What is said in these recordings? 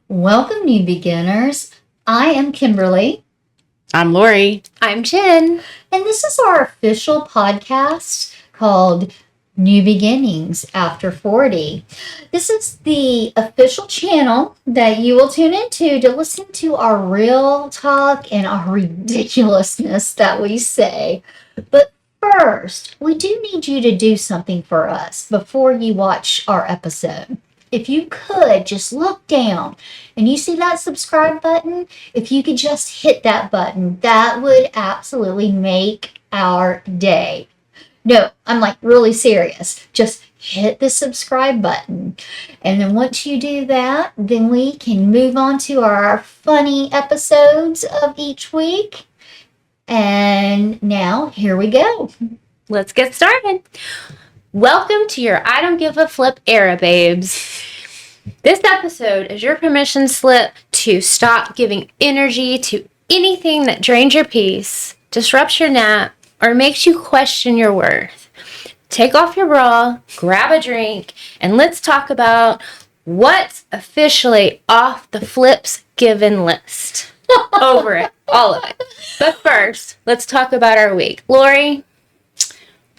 Welcome, new beginners. I am Kimberly. I'm Lori. I'm Jen. And this is our official podcast called New Beginnings After 40. This is the official channel that you will tune into to listen to our real talk and our ridiculousness that we say. But first, we do need you to do something for us before you watch our episode. If you could just look down and you see that subscribe button, if you could just hit that button, that would absolutely make our day. No, I'm like really serious. Just hit the subscribe button. And then once you do that, then we can move on to our funny episodes of each week. And now, here we go. Let's get started. Welcome to your I Don't Give a Flip era, babes. This episode is your permission slip to stop giving energy to anything that drains your peace, disrupts your nap, or makes you question your worth. Take off your bra, grab a drink, and let's talk about what's officially off the flips given list. Over it, all of it. But first, let's talk about our week. Lori?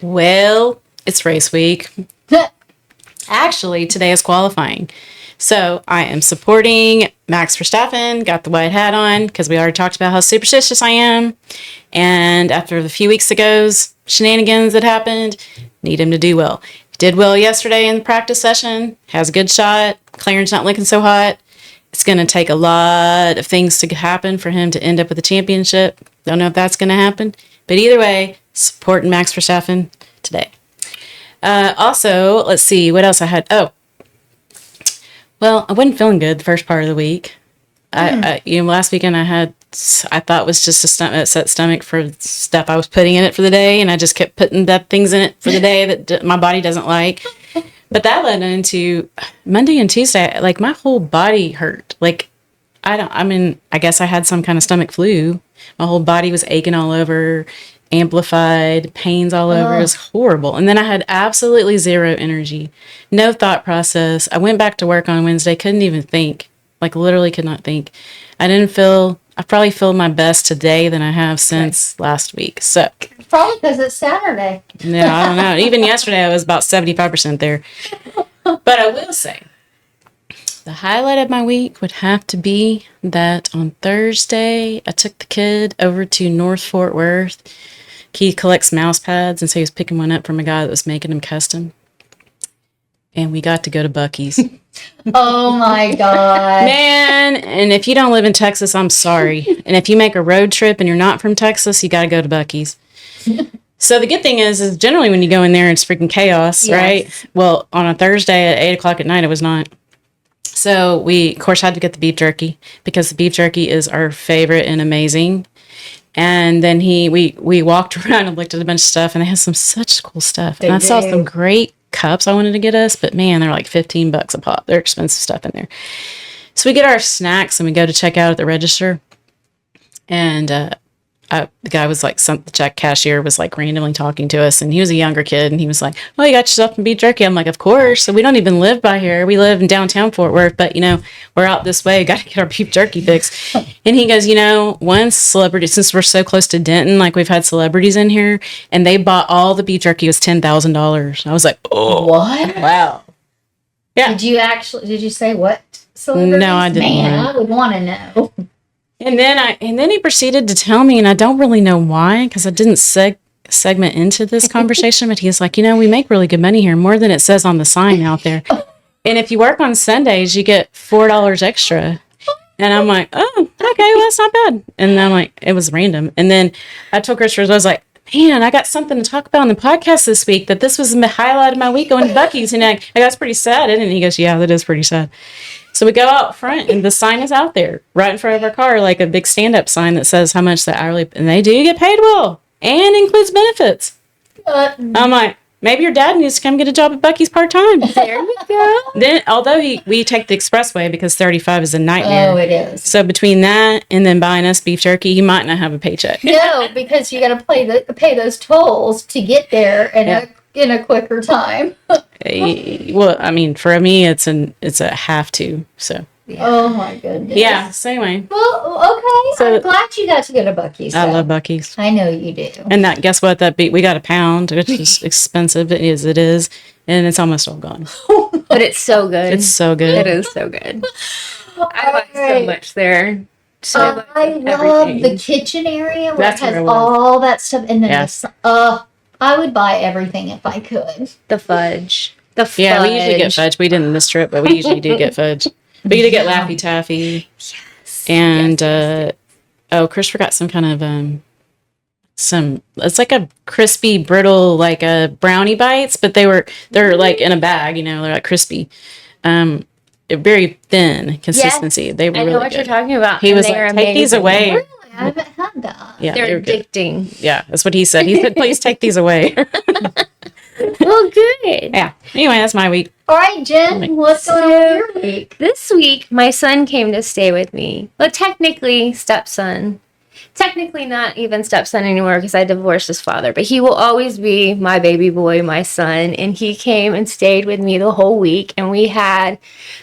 Well, it's race week. Actually, today is qualifying. So I am supporting Max Verstappen, got the white hat on, because we already talked about how superstitious I am. And after the few weeks ago's shenanigans that happened, need him to do well. Did well yesterday in the practice session, has a good shot, McLaren's not looking so hot. It's going to take a lot of things to happen for him to end up with a championship. Don't know if that's going to happen. But either way, supporting Max Verstappen today. Also, let's see what else I had. Oh, well, I wasn't feeling good the first part of the week. Last weekend I thought it was just a set stomach for stuff I was putting in it for the day, and I just kept putting things in it for the day that my body doesn't like. But that led into Monday and Tuesday. Like, my whole body hurt. Like, I guess I had some kind of stomach flu. My whole body was aching all over, amplified, pains all over. It was horrible. And then I had absolutely zero energy, no thought process. I went back to work on Wednesday, couldn't even think, like literally could not think. I probably feel my best today than I have since last week. So Probably because it's Saturday. no, I don't know. Even yesterday I was about 75% there. But I will say, the highlight of my week would have to be that on Thursday, I took the kid over to North Fort Worth. He collects mouse pads, and so he was picking one up from a guy that was making them custom. And we got to go to Buc-ee's. Oh my God. Man, and if you don't live in Texas, I'm sorry. And if you make a road trip and you're not from Texas, you got to go to Buc-ee's. So the good thing is generally when you go in there, it's freaking chaos, Yes. right? Well, on a Thursday at 8 o'clock at night, it was not. So we, of course, had to get the beef jerky because the beef jerky is our favorite and amazing. And then we walked around and looked at a bunch of stuff, and they had such cool stuff. And I saw some great cups I wanted to get us, but man, they're like $15 a pop. They're expensive stuff in there. So we get our snacks and we go to check out at the register. And the guy was like, the cashier was like randomly talking to us, and he was a younger kid, and he was like, "Oh, you got yourself some beef jerky?" I'm like, "Of course." So we don't even live by here. We live in downtown Fort Worth, but we're out this way. Got to get our beef jerky fix. And he goes, one celebrity, since we're so close to Denton, like we've had celebrities in here, and they bought all the beef jerky was $10,000. I was like, "Oh, What? wow." Yeah. Did you say what celebrities? No, I didn't. Man, I would want to know. And then he proceeded to tell me, and I don't really know why, because I didn't segment into this conversation, but he's like, we make really good money here, more than it says on the sign out there. And if you work on Sundays, you get $4 extra. And I'm like, oh, okay, well, that's not bad. And I'm like, it was random. And then I told Christopher, I was like, man, I got something to talk about on the podcast this week, that this was the highlight of my week going to Buc-ee's. And I that's pretty sad, isn't it? And he goes, yeah, that is pretty sad. So we go out front, and the sign is out there right in front of our car, like a big stand-up sign that says how much the hourly, and they do get paid well and includes benefits. I'm like, maybe your dad needs to come get a job at Buc-ee's part-time. There you go. Then, although we take the expressway because 35 is a nightmare. Oh, it is. So between that and then buying us beef jerky, he might not have a paycheck. No, because you got to pay those tolls to get there in a quicker time. Well, I mean, for me, it's a have to. So Oh my goodness. Yeah. So anyway, Well, okay. So- I'm glad you got to go to Buc-ee's. I though. love Buc-ee's. I know you do. And that, guess what? We got a pound, which is expensive. It is, and it's almost all gone. But it's so good. It's so good. It is so good. I buy so much there. So much I of love everything. the kitchen area where That's it has where it was. all that stuff, and then Yes. I would buy everything if I could. The fudge. The fudge. Yeah, we usually get fudge. We didn't this trip, but we usually do get fudge. We do get Laffy Taffy. Yes. And Yes. Chris forgot some kind of it's like a crispy, brittle, like a brownie bites, but they're like in a bag, they're like crispy. Very thin consistency. They were I know really what good. you're talking about. He and was they like, are take these amazing. away. Really, I haven't had that. Yeah, They're good. addicting. Yeah, that's what he said. He said, please take these away. Well, good. Yeah. Anyway, that's my week. All right, Jen, what's going on with your week? This week, my son came to stay with me. Well, technically, stepson. Technically, not even stepson anymore because I divorced his father, but he will always be my baby boy, my son. And he came and stayed with me the whole week, and we had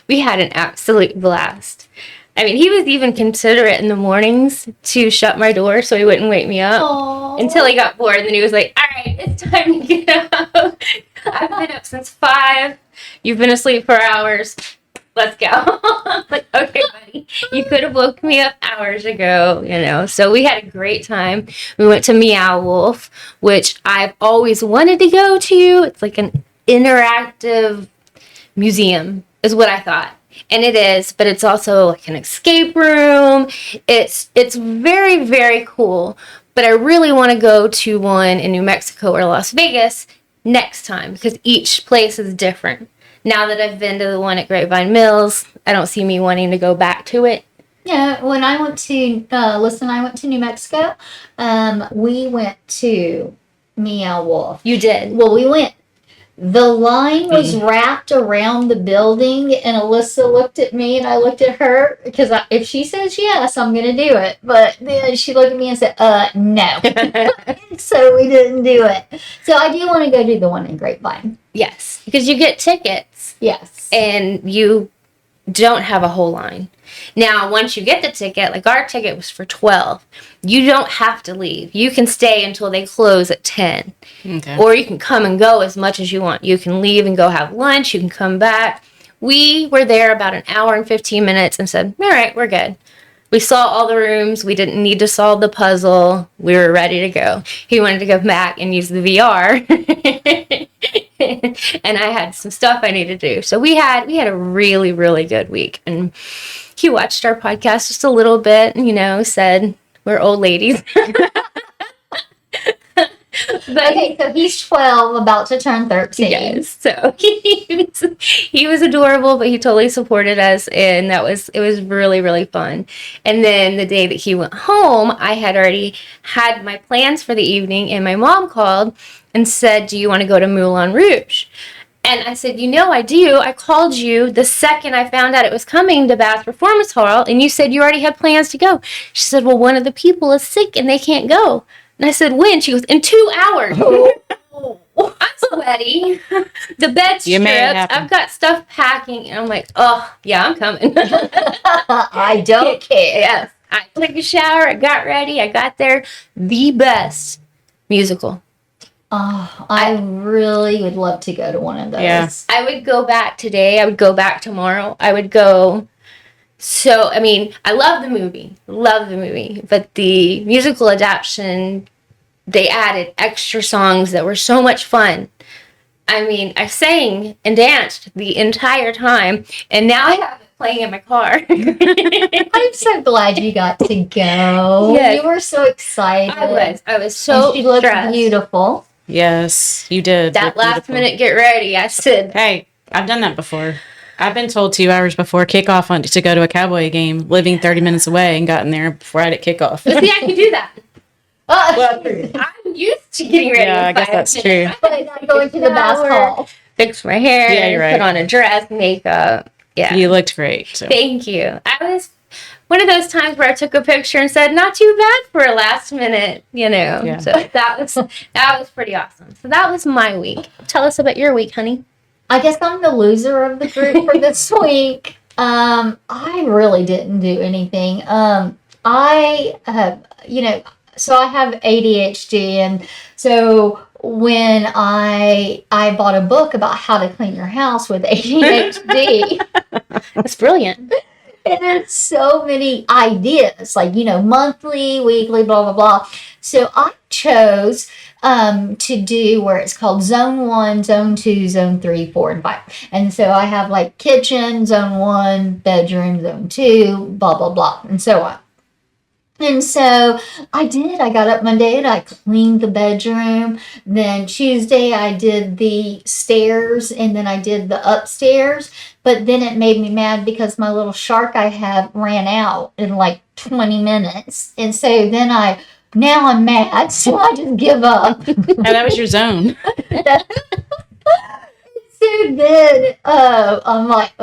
an absolute blast. I mean, he was even considerate in the mornings to shut my door so he wouldn't wake me up. Aww. Until he got bored, and then he was like, all right, it's time to get up. I've been up since 5. You've been asleep for hours. Let's go. I'm like, okay, buddy. You could have woke me up hours ago, So we had a great time. We went to Meow Wolf, which I've always wanted to go to. It's like an interactive museum, is what I thought. And it is, but it's also like an escape room. It's very, very cool. But I really want to go to one in New Mexico or Las Vegas next time because each place is different. Now that I've been to the one at Grapevine Mills, I don't see me wanting to go back to it. Yeah, when I went to, I went to New Mexico, we went to Meow Wolf. You did. Well, we went. The line was wrapped around the building, and Alyssa looked at me, and I looked at her, because if she says yes, I'm going to do it. But then she looked at me and said, no. So we didn't do it. So I do want to go do the one in Grapevine. Yes, because you get tickets. Yes. And you don't have a whole line. Now, once you get the ticket, like our ticket was for 12, you don't have to leave. You can stay until they close at 10. Okay. Or you can come and go as much as you want. You can leave and go have lunch. You can come back. We were there about an hour and 15 minutes and said, all right, we're good. We saw all the rooms. We didn't need to solve the puzzle. We were ready to go. He wanted to go back and use the VR. And I had some stuff I needed to do. So we had a really, really good week. And he watched our podcast just a little bit and, said, we're old ladies. But Okay, so he's 12, about to turn 13. yes, so he was adorable, but he totally supported us, and it was really, really fun. And then the day that he went home, I had already had my plans for the evening, and my mom called and said, do you want to go to Moulin Rouge? And I said, I do. I called you the second I found out it was coming to Bath Performance Hall, and you said you already had plans to go. She said, well, one of the people is sick, and they can't go. And I said, when? She goes, in 2 hours. I'm sweaty. The bed You made it strips. happen. I've got stuff packing. And I'm like, oh, yeah, I'm coming. I don't care. Yes. I took a shower. I got ready. I got there. The best musical. Oh, I really would love to go to one of those. Yeah. I would go back today. I would go back tomorrow. I would go. So, I mean, I love the movie, but the musical adaptation, they added extra songs that were so much fun. I mean, I sang and danced the entire time, and now I have it playing in my car. I'm so glad you got to go. Yes. You were so excited. I was so and she looked stressed. beautiful. Yes, you did. That Looked last beautiful. minute, get ready. I said, Hey, I've done that before. I've been told 2 hours before kickoff to go to a Cowboy game, living 30 minutes away, and gotten there before I had kickoff. but see, I can do that. Well, I'm used to getting ready. Yeah, in I guess 5 that's minutes. true. but not going to the Bath Shower, Hall. Fix my hair. Yeah, you're right. Put on a dress, makeup. Yeah. You looked great. So. Thank you. I was one of those times where I took a picture and said, not too bad for a last minute, Yeah. So that was pretty awesome. So that was my week. Tell us about your week, honey. I guess I'm the loser of the group for this week. I really didn't do anything. I have, so I have ADHD, and so when I bought a book about how to clean your house with ADHD, That's brilliant. and there's so many ideas, like, monthly, weekly, blah, blah, blah. So I chose to do where it's called Zone 1, Zone 2, Zone 3, 4, and 5. And so I have like kitchen, Zone 1, bedroom, Zone 2, blah, blah, blah, and so on. And so I did. I got up Monday and I cleaned the bedroom. Then Tuesday I did the stairs, and then I did the upstairs. But then it made me mad because my little shark I have ran out in like 20 minutes. And so then now I'm mad, so I just give up. And that was your zone. So then I'm like,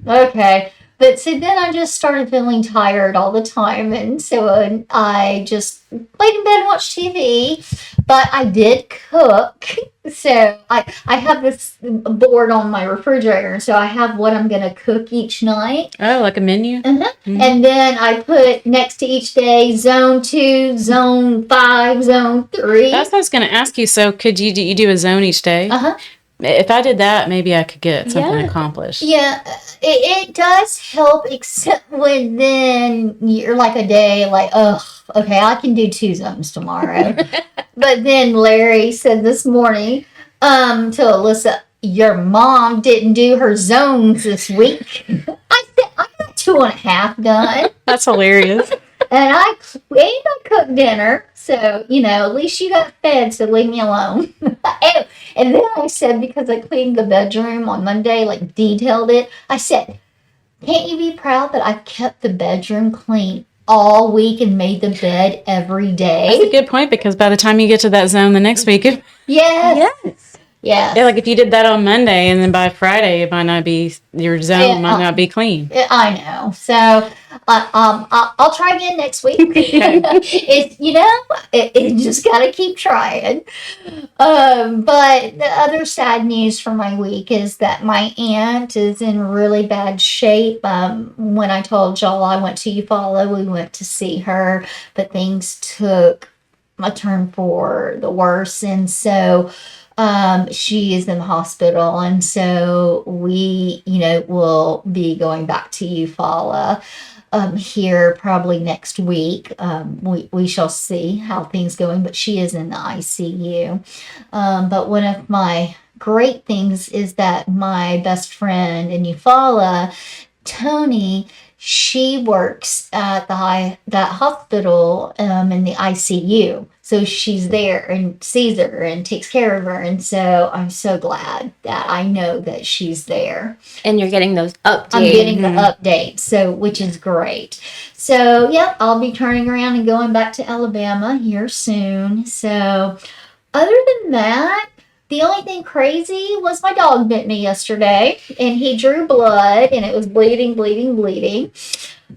okay. But so then I just started feeling tired all the time. And so I just laid in bed and watched TV. But I did cook. So I have this board on my refrigerator. So I have what I'm going to cook each night. Oh, like a menu? Mm-hmm. And then I put next to each day Zone 2, Zone 5, Zone 3. That's what I was going to ask you. So could you do a zone each day? Uh-huh. If I did that, maybe I could get something accomplished. Yeah, it does help, except when then you're like a day like, okay, I can do 2 zones tomorrow. But then Larry said this morning to Alyssa, your mom didn't do her zones this week. I said, I got 2.5 done. That's hilarious. And I cooked dinner, so, at least you got fed, so leave me alone. And then I said, because I cleaned the bedroom on Monday, like detailed it, I said, can't you be proud that I've kept the bedroom clean all week and made the bed every day? That's a good point, because by the time you get to that zone the next week, Yes. Yeah, like if you did that on Monday and then by Friday, it might not be, your zone might not be clean. I know. So I'll try again next week. It's, it just got to keep trying. But the other sad news for my week is that my aunt is in really bad shape. When I told y'all I went to Eufaula, we went to see her, but things took a turn for the worse. And so she is in the hospital, and so we, will be going back to Eufaula here probably next week. We shall see how things going, but she is in the ICU. But one of my great things is that my best friend in Eufaula, Tony, she works at that hospital in the ICU. So she's there and sees her and takes care of her. And so I'm so glad that I know that she's there. And you're getting those updates. I'm getting the updates, so which is great. So, yeah, I'll be turning around and going back to Alabama here soon. So, other than that, the only thing crazy was my dog bit me yesterday, and he drew blood, and it was bleeding.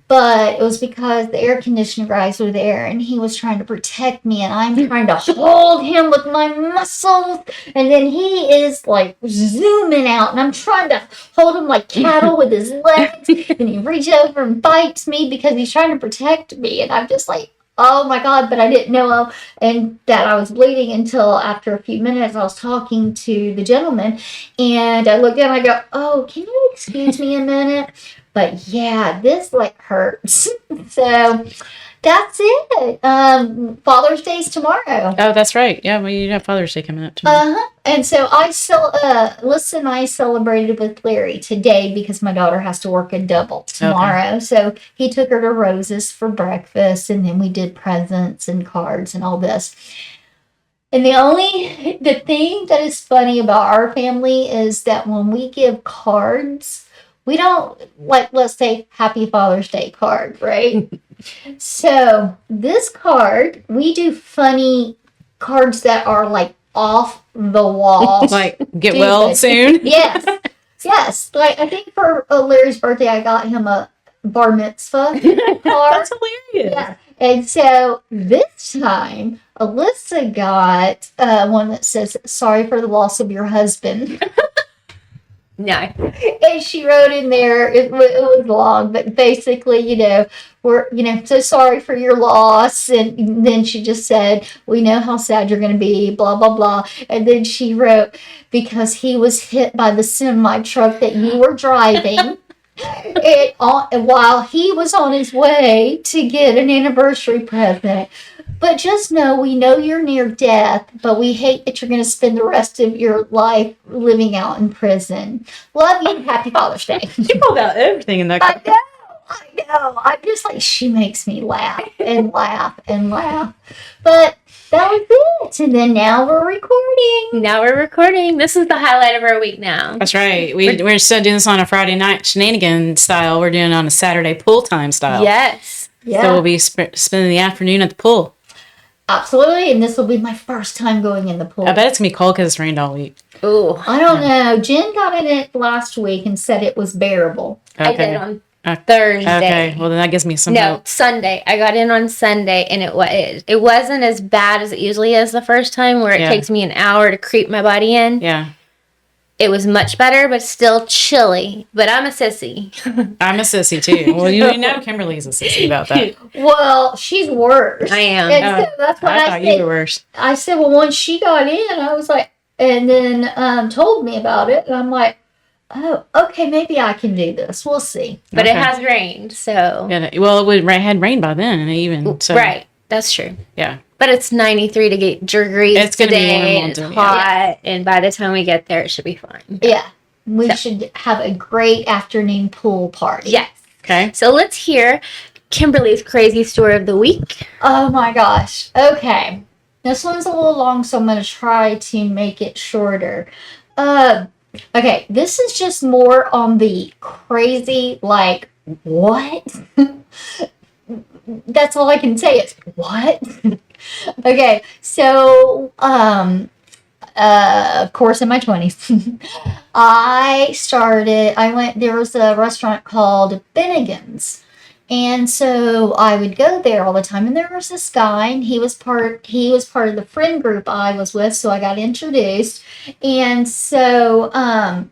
But it was because the air conditioner guys were there, and he was trying to protect me, and I'm trying to hold him with my muscles, and then he is like zooming out, and I'm trying to hold him like cattle with his legs, and he reaches over and bites me because he's trying to protect me, and I'm just like, oh my God, but I didn't know and that I was bleeding until after a few minutes. I was talking to the gentleman, and I looked down and I go, oh, can you excuse me a minute? But yeah, this like hurts. So that's it. Father's Day's tomorrow. Oh, that's right. Yeah, well, you have Father's Day coming up tomorrow. Uh-huh. And so Alyssa and I celebrated with Larry today because my daughter has to work a double tomorrow. Okay. So he took her to Rose's for breakfast, and then we did presents and cards and all this. And the thing that is funny about our family is that when we give cards, we don't, like, let's say, Happy Father's Day card, right? So this card, we do funny cards that are, like, off the wall. Like, get well soon? Yes. Yes. Like, I think for Larry's birthday, I got him a bar mitzvah card. That's hilarious. Yeah. And so this time, Alyssa got one that says, sorry for the loss of your husband. No. And she wrote in there, it was long, but basically, we're, so sorry for your loss. And then she just said, we know how sad you're going to be, blah, blah, blah. And then she wrote, because he was hit by the semi truck that you were driving. While he was on his way to get an anniversary present. But just know, we know you're near death, but we hate that you're going to spend the rest of your life living out in prison. Love you. Happy Father's Day. You pulled out everything in that. I know. I'm just like, she makes me laugh and laugh and laugh. But that was it. And then now we're recording. This is the highlight of our week now. That's right. We're still doing this on a Friday night shenanigan style. We're doing it on a Saturday pool time style. Yes. Yeah. So we'll be spending the afternoon at the pool. Absolutely. And this will be my first time going in the pool. I bet it's going to be cold because it's rained all week. Ooh. I don't know. Jen got in it last week and said it was bearable. Okay. I did on Thursday. Okay, well then that gives me some hope. Sunday. I got in on Sunday, and it wasn't as bad as it usually is the first time, where it takes me an hour to creep my body in. Yeah. It was much better, but still chilly. But I'm a sissy. I'm a sissy too. Well, you know Kimberly's a sissy about that. Well, she's worse. I am. And so that's what I thought you were worse. I said, well, once she got in, I was like, and then told me about it, and I'm like, oh, okay, maybe I can do this. We'll see. But it has rained, so. Yeah, well, it had rained by then, and even so. Right, that's true. Yeah. But it's 93 degrees it's today, and it's hot, and by the time we get there, it should be fine. Yeah, we should have a great afternoon pool party. Yes. Okay. So let's hear Kimberly's crazy story of the week. Oh my gosh. Okay. This one's a little long, so I'm going to try to make it shorter. Okay, this is just more on the crazy, like, what? That's all I can say is, what? Okay, so, of course, in my 20s, there was a restaurant called Bennigan's. And so I would go there all the time, and there was this guy, and he was part of the friend group I was with, so I got introduced. And so, oh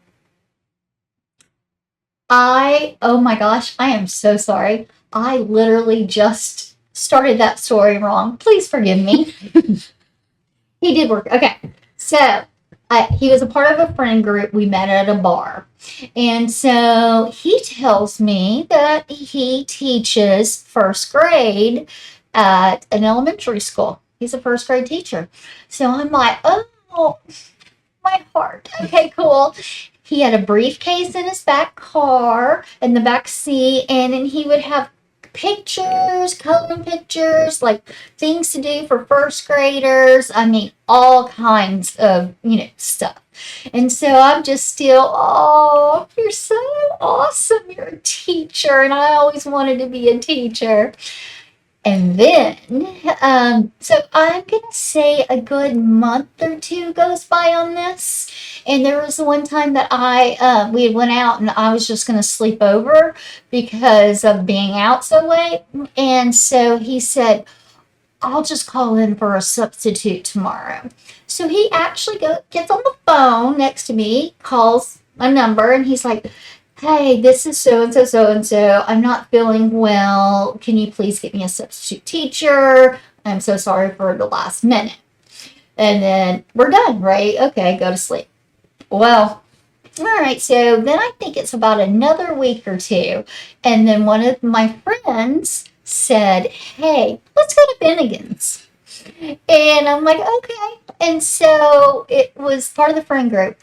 my gosh, I am so sorry. I literally just started that story wrong. Please forgive me. He did work. Okay. So, he was a part of a friend group. We met at a bar. And so he tells me that he teaches first grade at an elementary school. He's a first grade teacher. So I'm like, oh, my heart. Okay, cool. He had a briefcase in his back car, in the back seat, and then he would have pictures, coloring pictures, like things to do for first graders. I mean, all kinds of, stuff. And so I'm just still, oh, you're so awesome. You're a teacher. And I always wanted to be a teacher. And then, so I'm going to say a good month or two goes by on this. And there was one time that we went out and I was just going to sleep over because of being out so late. And so he said, I'll just call in for a substitute tomorrow. So he actually gets on the phone next to me, calls a number, and he's like, hey, this is so-and-so, so-and-so. I'm not feeling well. Can you please get me a substitute teacher? I'm so sorry for the last minute. And then we're done, right? Okay, go to sleep. Well, all right, so then I think it's about another week or two. And then one of my friends said, hey, let's go to Bennigan's. And I'm like, okay. And so it was part of the friend group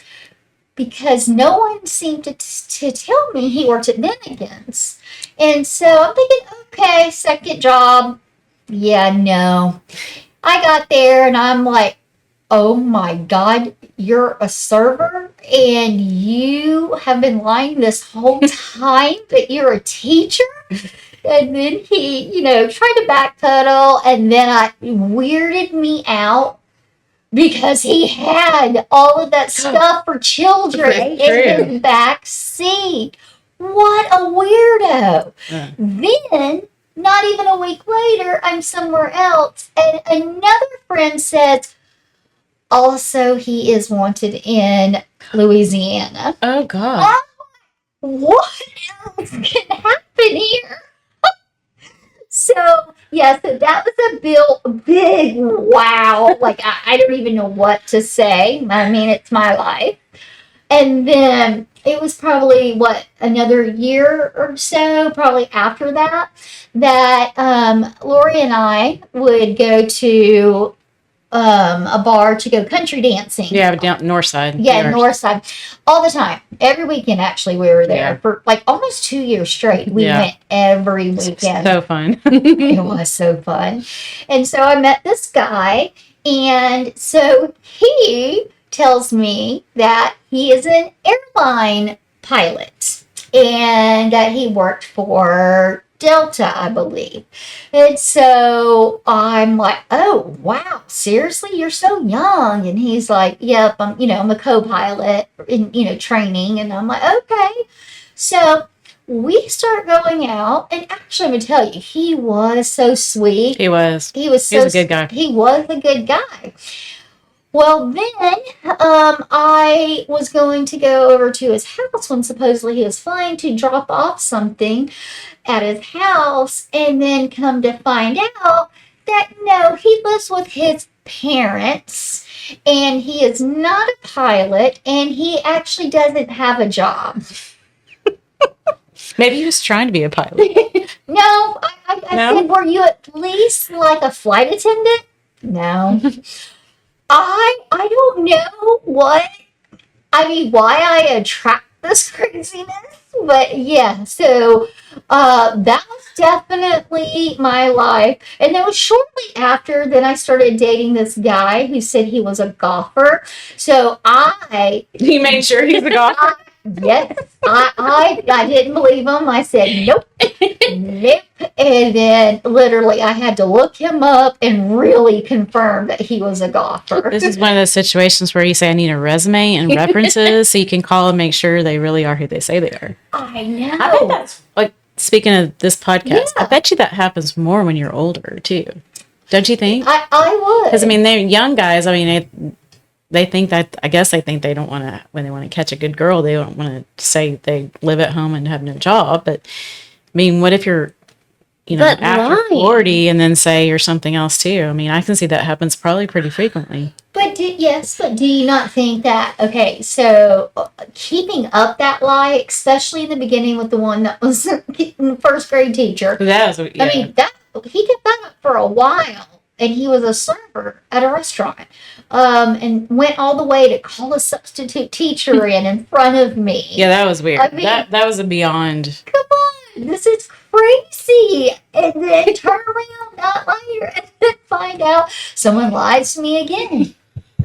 because no one seemed to tell me he worked at Bennigan's. And so I'm thinking, okay, second job. Yeah, no. I got there and I'm like, oh my God, you're a server and you have been lying this whole time that you're a teacher? And then he, tried to backpedal, and then weirded me out because he had all of that stuff for children in his back seat. What a weirdo. Then, not even a week later, I'm somewhere else, and another friend says, Also, he is wanted in Louisiana. Oh, God. What else can happen here? So, yeah, so that was a big wow. Like, I don't even know what to say. I mean, it's my life. And then it was probably, another year or so, probably after that, that Lori and I would go to a bar to go country dancing. Yeah, down north side. Yeah, north side. All the time. Every weekend, actually, we were there. Yeah. For like almost 2 years straight. We went every weekend. So fun. It was so fun. And so I met this guy, and so he tells me that he is an airline pilot and that he worked for Delta, I believe. And so I'm like, oh, wow, seriously? You're so young. And he's like, yep, I'm a co-pilot in, training. And I'm like, okay. So we start going out, and actually, I'm going to tell you, he was so sweet. He was. He was a good guy. He was a good guy. Well, then I was going to go over to his house when supposedly he was flying to drop off something at his house, and then come to find out that no, he lives with his parents, and he is not a pilot, and he actually doesn't have a job. Maybe he was trying to be a pilot. No, I said, were you at least like a flight attendant? No. I don't know why I attract this craziness, but yeah, so that was definitely my life. And then shortly after, then I started dating this guy who said he was a golfer. So He made sure he's a golfer? Yes, I didn't believe him. I said, nope. Nope. And then literally I had to look him up and really confirm that he was a golfer. This is one of those situations where you say, I need a resume and references so you can call and make sure they really are who they say they are. I know. I think that's, like, speaking of this podcast, Yeah. I bet you that happens more when you're older, too. Don't you think? I would. Because, I mean, they're young guys. I mean, they think that, I guess they think they don't want to, when they want to catch a good girl, they don't want to say they live at home and have no job. But, I mean, what if you're, after 40 and then say you're something else too? I mean, I can see that happens probably pretty frequently. But do you not think that, okay, so keeping up that lie, especially in the beginning with the one that was the first grade teacher. That was, yeah. I mean, he kept that up for a while. And he was a server at a restaurant, and went all the way to call a substitute teacher in front of me. Yeah, that was weird. I mean, that was a beyond. Come on, this is crazy. And then turn around, not later, and then find out someone lies to me again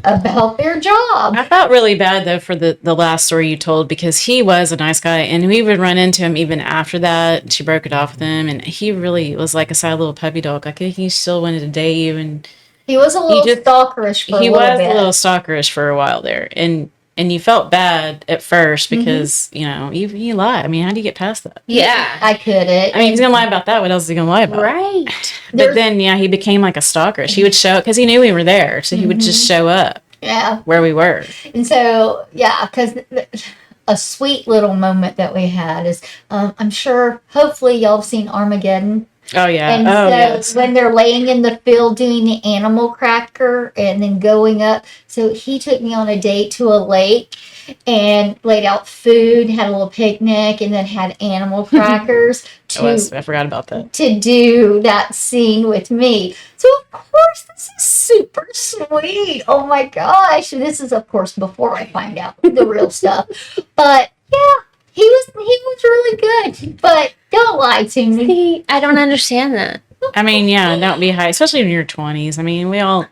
about their job. I felt really bad though for the last story you told, because he was a nice guy and we would run into him even after that. She broke it off with him, and he really was like a sad little puppy dog. I think he still wanted to date you, and he was a little stalkerish for a little bit. He was a little stalkerish for a while there, and you felt bad at first because you lie. I mean, how do you get past that? Yeah, I couldn't. I mean, he's gonna lie about that. What else is he gonna lie about? Right. But then, he became like a stalker. He would show, because he knew we were there, so he would just show up. Yeah. Where we were. And so, because a sweet little moment that we had is, I'm sure, hopefully y'all have seen Armageddon. Oh, yeah. And yes. When they're laying in the field doing the animal cracker and then going up. So he took me on a date to a lake and laid out food, had a little picnic, and then had animal crackers I forgot about that. To do that scene with me. So of course this is super sweet. Oh my gosh. This is of course before I find out the real stuff. But yeah, he was really good. But don't lie to me. See, I don't understand that. I mean, don't be high, especially in your 20s. I mean, we all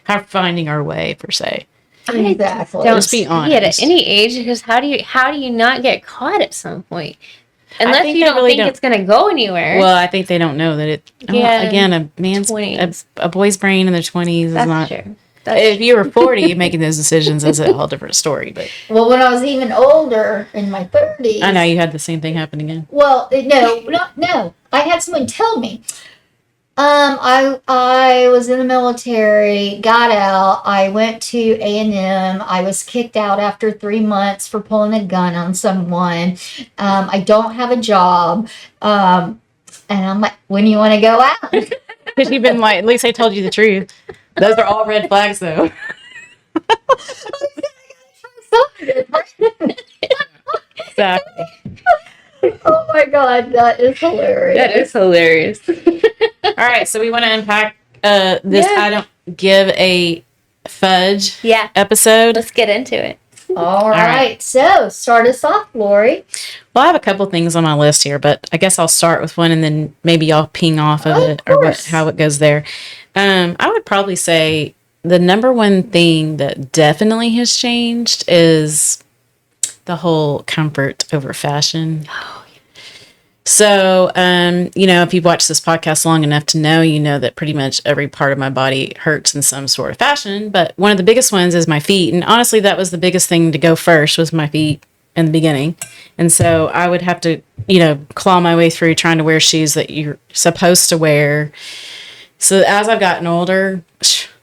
are finding our way, per se. Exactly. Don't Just be honest. see it at any age, because how do you not get caught at some point? Unless think you they don't really think don't. It's going to go anywhere. Well, I think they don't know that it. Yeah, again, a man's 20s. a boy's brain in their 20s is That's not. true. If you were 40 making those decisions, that's a whole different story. But Well, when I was even older, in my 30s. I know you had the same thing happen again. Well, no. I had someone tell me, I was in the military, got out. I went to A&M. I was kicked out after 3 months for pulling a gun on someone. I don't have a job. And I'm like, when do you want to go out? Because you've been like, at least I told you the truth. Those are all red flags, though. Exactly. Oh my God, that is hilarious. That is hilarious. All right, so we want to unpack this I don't give a fudge episode. Let's get into it. All right. So start us off, Lori. Well, I have a couple things on my list here, but I guess I'll start with one and then maybe y'all ping off of it or how it goes there. I would probably say the number one thing that definitely has changed is the whole comfort over fashion. So, if you've watched this podcast long enough to know, you know that pretty much every part of my body hurts in some sort of fashion. But one of the biggest ones is my feet. And honestly, that was the biggest thing to go first was my feet in the beginning. And so I would have to, claw my way through trying to wear shoes that you're supposed to wear. So as I've gotten older,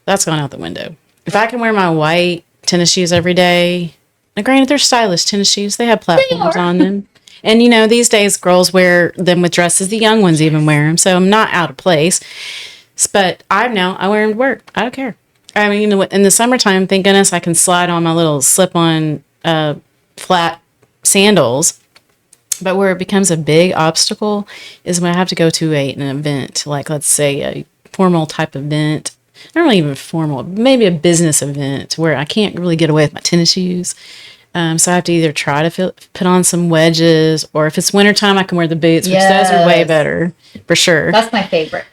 that's gone out the window. If I can wear my white tennis shoes every day, now granted, they're stylish tennis shoes. They have platforms on them. And, these days girls wear them with dresses. The young ones even wear them. So I'm not out of place. But I wear them to work. I don't care. I mean, in the summertime, thank goodness I can slide on my little slip-on flat sandals. But where it becomes a big obstacle is when I have to go to an event, like let's say a formal type event. Not really even formal, maybe a business event where I can't really get away with my tennis shoes. So I have to either try to put on some wedges, or if it's wintertime, I can wear the boots, which those are way better, for sure. That's my favorite.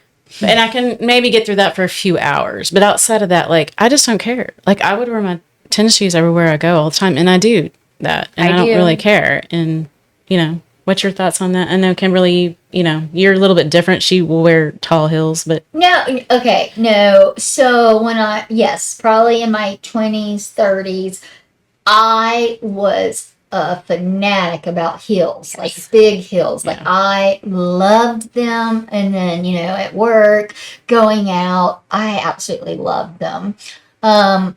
And I can maybe get through that for a few hours. But outside of that, I just don't care. I would wear my tennis shoes everywhere I go all the time, and I do that. And I don't really care. And, what's your thoughts on that? I know, Kimberly, you're a little bit different. She will wear tall heels, but... No, okay, no. So probably in my 20s, 30s, I was a fanatic about heels, like big heels. Like I loved them. And then, at work, going out, I absolutely loved them.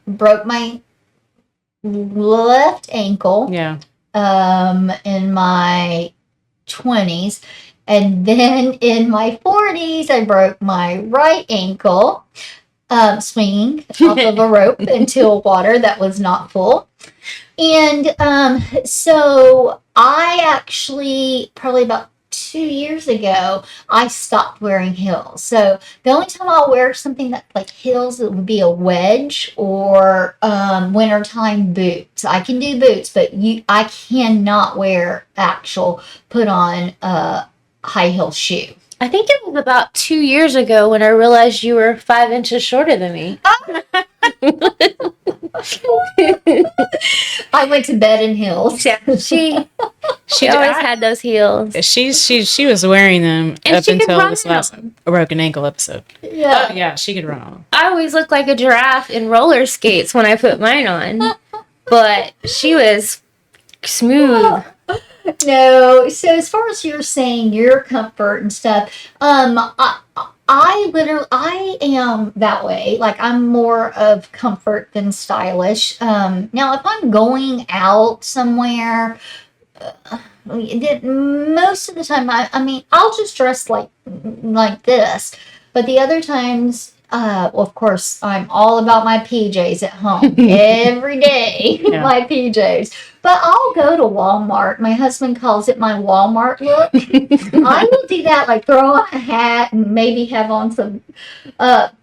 Broke my left ankle. Yeah. In my 20s. And then in my 40s, I broke my right ankle swinging off of a rope into water that was not full. And so I actually, probably about 2 years ago, I stopped wearing heels. So the only time I'll wear something that like heels, it would be a wedge or wintertime boots. I can do boots, but I cannot wear put on a high heel shoe. I think it was about 2 years ago when I realized you were 5 inches shorter than me. I went to bed in heels. Yeah, she always had those heels. She was wearing them and up until this last broken ankle episode. Yeah. Oh, yeah, she could run on. I always looked like a giraffe in roller skates when I put mine on, but she was smooth. No, so as far as you're saying your comfort and stuff, I am that way. Like I'm more of comfort than stylish. Now if I'm going out somewhere, most of the time, I'll just dress like this. But the other times, of course, I'm all about my PJs at home every day. Yeah. My PJs. But I'll go to Walmart. My husband calls it my Walmart look. I will do that, like throw on a hat and maybe have on some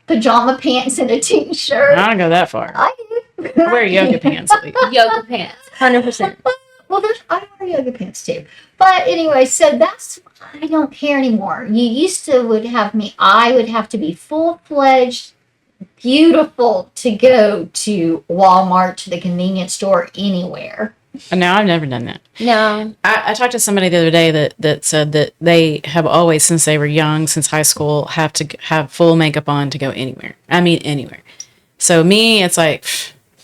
pajama pants and a t-shirt. I don't go that far. I do. I wear yoga pants. Yoga pants, 100%. Well, I wear yoga pants too. But anyway, so I don't care anymore. You used to I would have to be full-fledged, beautiful to go to Walmart, to the convenience store, anywhere. No, I've never done that. No. I talked to somebody the other day that said that they have always, since they were young, since high school, have to have full makeup on to go anywhere. I mean, anywhere. So me, it's like,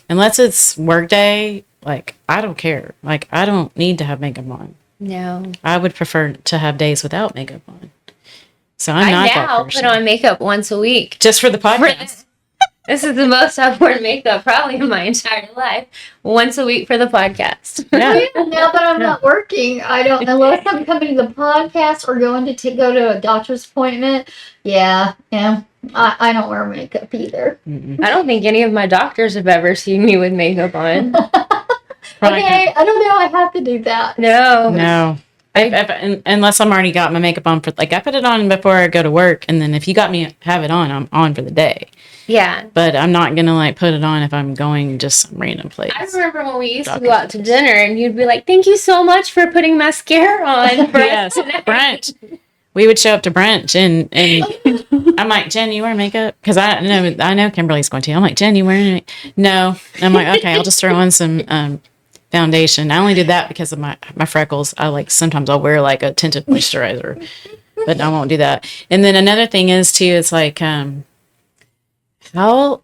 unless it's work day, I don't care. I don't need to have makeup on. No. I would prefer to have days without makeup on. So I'm I not that now person. put on makeup once a week. Just for the For podcast. this. This is the most I've worn makeup probably in my entire life. Once a week for the podcast. Yeah. Now that I'm not working, I don't, unless I'm coming to the podcast or going to go to a doctor's appointment. Yeah. I don't wear makeup either. Mm-mm. I don't think any of my doctors have ever seen me with makeup on. Okay, I don't know. I have to do that. No. Unless I'm already got my makeup on for, like, I put it on before I go to work, and then if you got me have it on, I'm on for the day. Yeah. But I'm not gonna like put it on if I'm going just some random place. I remember when we used to go out to dinner and you'd be like, "Thank you so much for putting mascara on for us tonight." Brunch. We would show up to brunch and I'm like, Jen, you wear makeup? Because I know Kimberly's going to. I'm like, Jen, you wearing it? No. And I'm like, okay, I'll just throw on some foundation. I only did that because of my freckles. Sometimes I'll wear like a tinted moisturizer, but I won't do that. And then another thing is too, it's like, how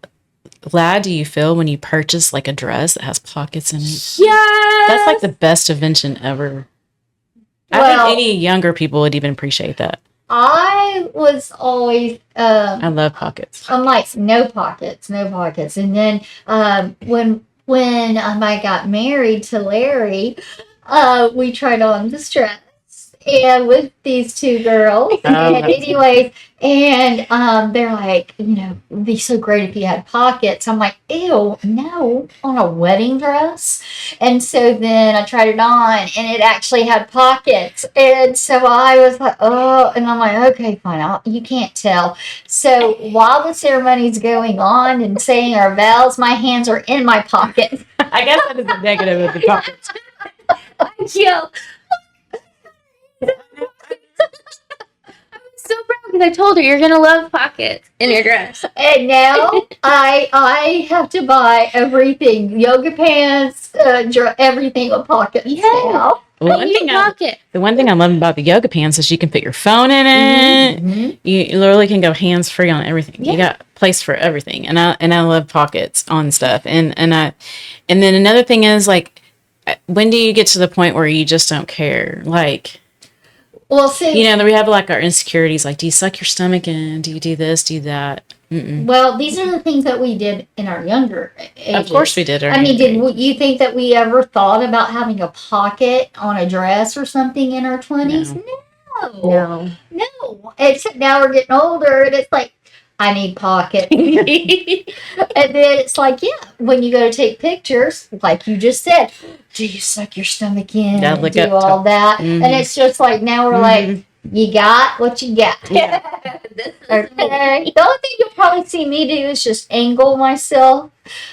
glad do you feel when you purchase like a dress that has pockets in it? Yes. That's like the best invention ever. I think any younger people would even appreciate that. I was always I love pockets. I'm like no pockets. And then when I got married to Larry, we tried on this dress and with these two girls. They're like, it'd be so great if you had pockets. I'm like, ew, no, on a wedding dress. And so then I tried it on and it actually had pockets. And so I was like, oh, and I'm like, okay, fine. You can't tell. So while the ceremony's going on and saying our vows, my hands are in my pocket. I guess that is the negative of the pockets. Yeah. So proud because I told her you're gonna love pockets in your dress. And now I have to buy everything, yoga pants, everything with pockets now. Well, the one thing I love about the yoga pants is you can put your phone in it. Mm-hmm. You literally can go hands free on everything. Yeah. You got place for everything, and I love pockets on stuff. And then another thing is like, when do you get to the point where you just don't care? Like, well, see, we have like our insecurities. Like, do you suck your stomach in? Do you do this? Do that? Mm-mm. Well, these are the things that we did in our younger ages. Of course we did. Did you think that we ever thought about having a pocket on a dress or something in our 20s? No. Except now we're getting older and it's like, I need pockets. And then it's like, when you go to take pictures, like you just said, do you suck your stomach in and do all that? Mm-hmm. And it's just like, now we're like, you got what you got. Yeah. Okay. The only thing you'll probably see me do is just angle myself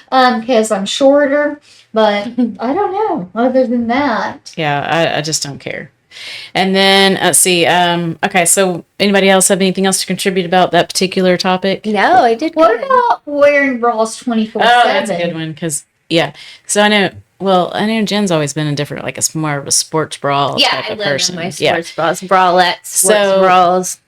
because I'm shorter. But I don't know. Other than that. Yeah, I just don't care. And then let's see. Okay, so anybody else have anything else to contribute about that particular topic? No, I did. What about wearing bras 24/7? Oh, that's a good one because So I know Jen's always been different. Like it's more of a sports bra type of person. My sports bras, bralettes, sports bras.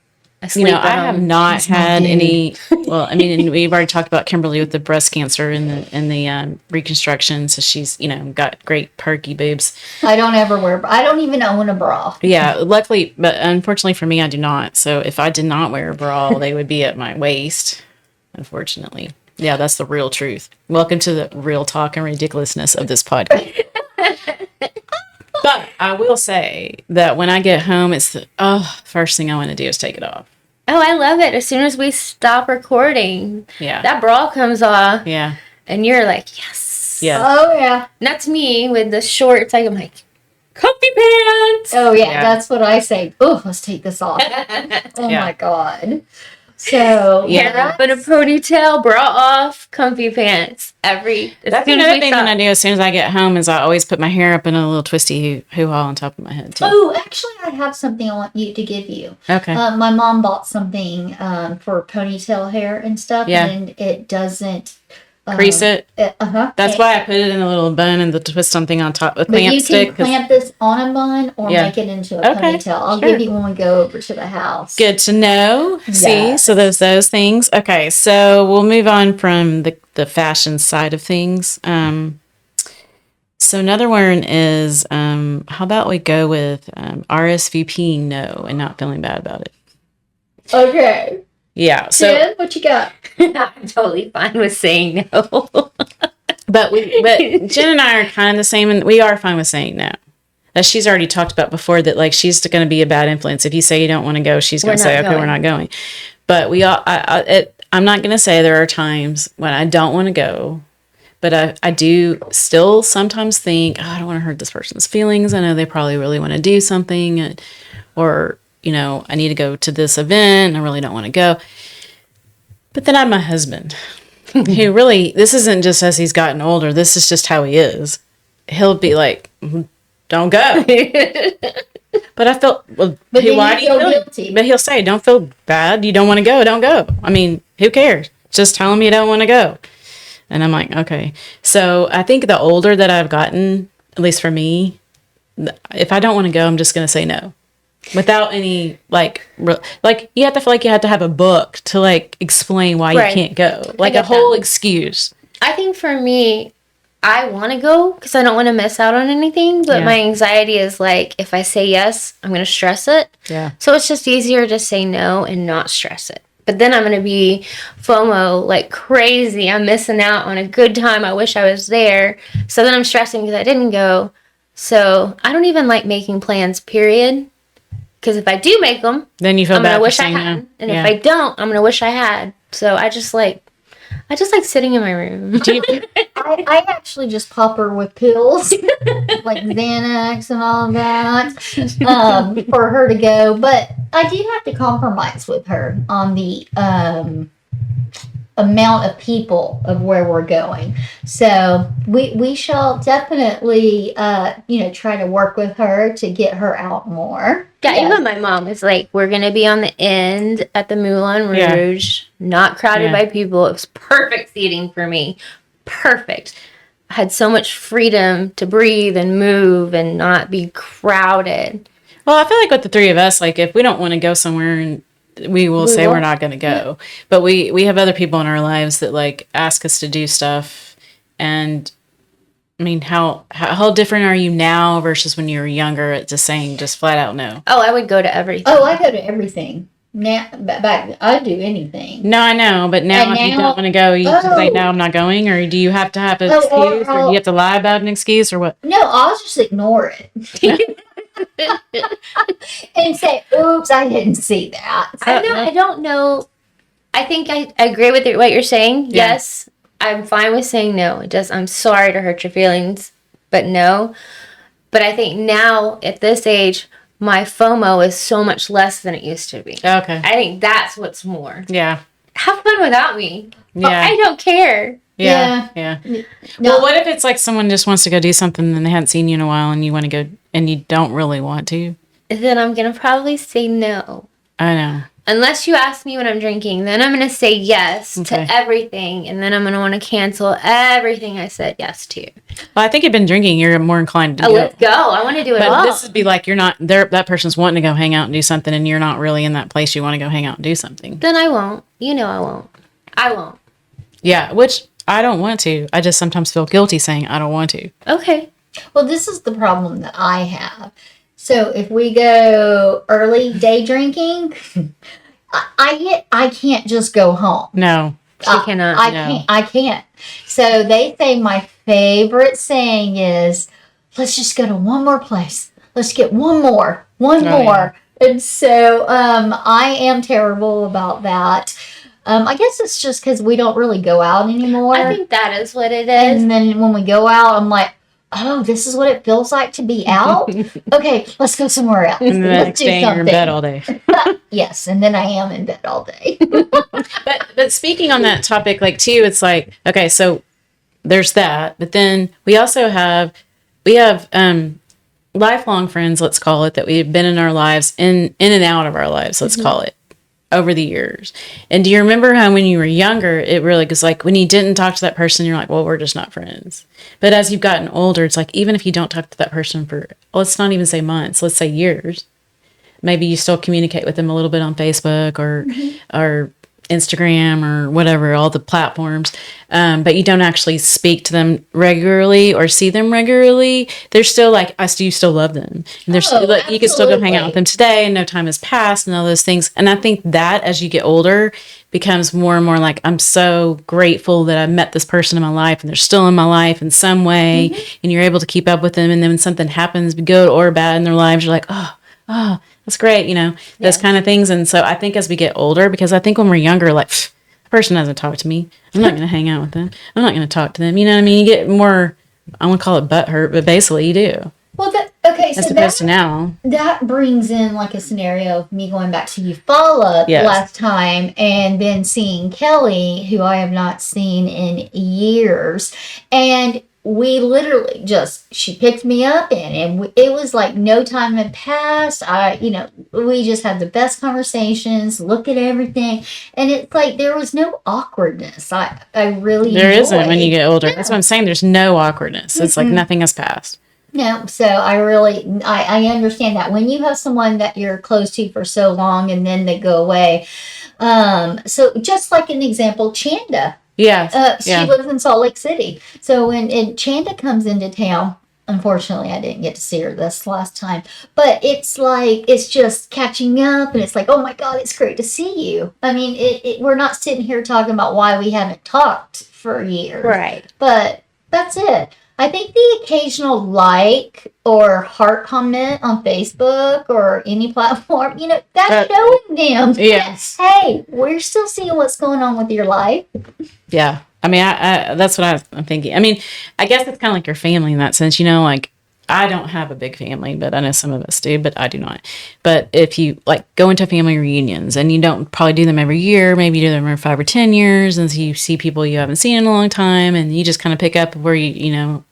I have not had any. Well, I mean, we've already talked about Kimberly with the breast cancer and the reconstruction. So she's got great perky boobs. I don't ever wear. I don't even own a bra. Yeah, luckily, but unfortunately for me, I do not. So if I did not wear a bra, they would be at my waist. Unfortunately, yeah, that's the real truth. Welcome to the real talk and ridiculousness of this podcast. But I will say that when I get home, it's the first thing I want to do is take it off. Oh, I love it. As soon as we stop recording, that bra comes off. Yeah. And you're like, yes. Yeah. Oh, yeah. And that's me with the shorts. I'm like, comfy pants. Oh, yeah. That's what I say. Oh, let's take this off. Oh, my God. So, hair up in a ponytail, bra off, comfy pants. That's another thing that I do as soon as I get home is I always put my hair up in a little twisty hoo-ha on top of my head, too. Oh, actually, I have something I want you to give you. Okay. My mom bought something for ponytail hair and stuff, and it doesn't... crease it. That's why I put it in a little bun and the twist on thing on top with clamp stick. You can clamp this on a bun or make it into a ponytail. I'll give you when we go over to the house. Good to know. Yes. See, so there's those things. Okay, so we'll move on from the fashion side of things. So another one is how about we go with RSVPing no and not feeling bad about it. Okay. Yeah. So, Jen, what you got? I'm totally fine with saying no. but Jen and I are kind of the same, and we are fine with saying no. As she's already talked about before, that like she's going to be a bad influence. If you say you don't want to go, she's going to say, okay, we're not going. But I'm not going to say there are times when I don't want to go, but I do still sometimes think, I don't want to hurt this person's feelings. I know they probably really want to do something, or, I need to go to this event and I really don't want to go. But then I have my husband, who really, this isn't just as he's gotten older. This is just how he is. He'll be like, don't go. But I felt, well, But then why do you feel guilty? But he'll say, don't feel bad. You don't want to go. Don't go. I mean, who cares? Just tell him you don't want to go. And I'm like, okay. So I think the older that I've gotten, at least for me, if I don't want to go, I'm just going to say no. Without any, like you have to feel like you have to have a book to, like, explain why you can't go. Like, a whole excuse. I think for me, I want to go because I don't want to miss out on anything. But my anxiety is, like, if I say yes, I'm going to stress it. Yeah. So it's just easier to say no and not stress it. But then I'm going to be FOMO like crazy. I'm missing out on a good time. I wish I was there. So then I'm stressing because I didn't go. So I don't even like making plans, period. Because if I do make them, then you feel bad wish for I saying hadn't. no. And if I don't, I'm going to wish I had. So I just like sitting in my room. I actually just pop her with pills, like Xanax and all of that, for her to go. But I do have to compromise with her on the amount of people of where we're going. So we shall definitely, try to work with her to get her out more. Yeah, even my mom is like, we're going to be on the end at the Moulin Rouge, not crowded by people. It was perfect seating for me. Perfect. I had so much freedom to breathe and move and not be crowded. Well, I feel like with the three of us, like, if we don't want to go somewhere, and we will say we're not going to go. Yeah. But we have other people in our lives that, like, ask us to do stuff. And I mean, how different are you now versus when you were younger at just saying just flat out no? Oh, I would go to everything. Oh, I go to everything. Now, back, I'd do anything. No, I know. But now, if you don't want to go, you just say, no, I'm not going? Or do you have to have an excuse? Or do you have to lie about an excuse? Or what? No, I'll just ignore it. And say, oops, I didn't see that. I don't know. I think I agree with what you're saying. Yeah. Yes, I'm fine with saying no. I'm sorry to hurt your feelings, but no. But I think now, at this age, my FOMO is so much less than it used to be. Okay. I think that's what's more. Yeah. Have fun without me. Yeah. I don't care. Yeah. No. Well, what if it's like someone just wants to go do something and they haven't seen you in a while and you want to go and you don't really want to? Then I'm going to probably say no. I know. Unless you ask me when I'm drinking, then I'm going to say yes to everything. And then I'm going to want to cancel everything I said yes to. Well, I think you've been drinking. You're more inclined to go. Let's go. I want to do it all. But this would be like you're not there. That person's wanting to go hang out and do something, and you're not really in that place. You want to go hang out and do something. Then I won't. You know I won't. I won't. Yeah, which I don't want to. I just sometimes feel guilty saying I don't want to. Okay. Well, this is the problem that I have. So if we go early day drinking, I can't just go home. No. She cannot. I can't. So they say my favorite saying is, let's just go to one more place. Let's get one more. Yeah. And so I am terrible about that. I guess it's just because we don't really go out anymore. I think that is what it is. And then when we go out, I'm like, oh, this is what it feels like to be out? Okay, let's go somewhere else. And then let's do something. You're in bed all day. Yes, and then I am in bed all day. But speaking on that topic, like, too, it's like, okay, so there's that. But then we also have lifelong friends, let's call it, that we've been in our lives, in and out of our lives, let's call it, over the years. And do you remember how when you were younger, it really was like when you didn't talk to that person, you're like, well, we're just not friends. But as you've gotten older, it's like, even if you don't talk to that person for, let's not even say months, let's say years, maybe you still communicate with them a little bit on Facebook or Instagram or whatever, all the platforms, but you don't actually speak to them regularly or see them regularly, they're still like, you still love them. And they're still like, you can still go hang out with them today and no time has passed and all those things. And I think that as you get older becomes more and more like, I'm so grateful that I met this person in my life and they're still in my life in some way. And you're able to keep up with them. And then when something happens, good or bad in their lives, you're like, oh, that's great, those kind of things. And so I think as we get older, because I think when we're younger, like, the person doesn't talk to me, I'm not going to hang out with them. I'm not going to talk to them. You know what I mean? You get more, I won't call it butthurt, but basically you do. Well, okay, as opposed to now. That brings in like a scenario of me going back to Eufaula last time and then seeing Kelly, who I have not seen in years. And we literally she picked me up and it was like no time had passed. We just had the best conversations, look at everything. And it's like there was no awkwardness. I really There isn't when you get older. Yeah. That's what I'm saying. There's no awkwardness. It's like nothing has passed. No, so I understand that when you have someone that you're close to for so long and then they go away. So just like an example, Chanda. Yes. She lives in Salt Lake City. So when Chanda comes into town, unfortunately, I didn't get to see her this last time. But it's like, it's just catching up. And it's like, oh my God, it's great to see you. I mean, we're not sitting here talking about why we haven't talked for years. Right. But that's it. I think the occasional like or heart comment on Facebook or any platform, that's showing them. Yes. Hey, we're still seeing what's going on with your life. Yeah. I mean, I that's what I'm thinking. I mean, I guess it's kind of like your family in that sense, like I don't have a big family, but I know some of us do, but I do not. But if you like go into family reunions and you don't probably do them every year, maybe you do them every 5 or 10 years, and so you see people you haven't seen in a long time, and you just kind of pick up where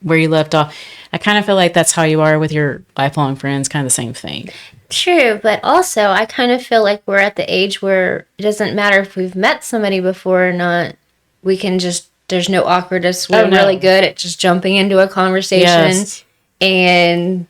where you left off. I kind of feel like that's how you are with your lifelong friends, kind of the same thing. True, but also I kind of feel like we're at the age where it doesn't matter if we've met somebody before or not. We can just, there's no awkwardness. We're really good at just jumping into a conversation. Yes. And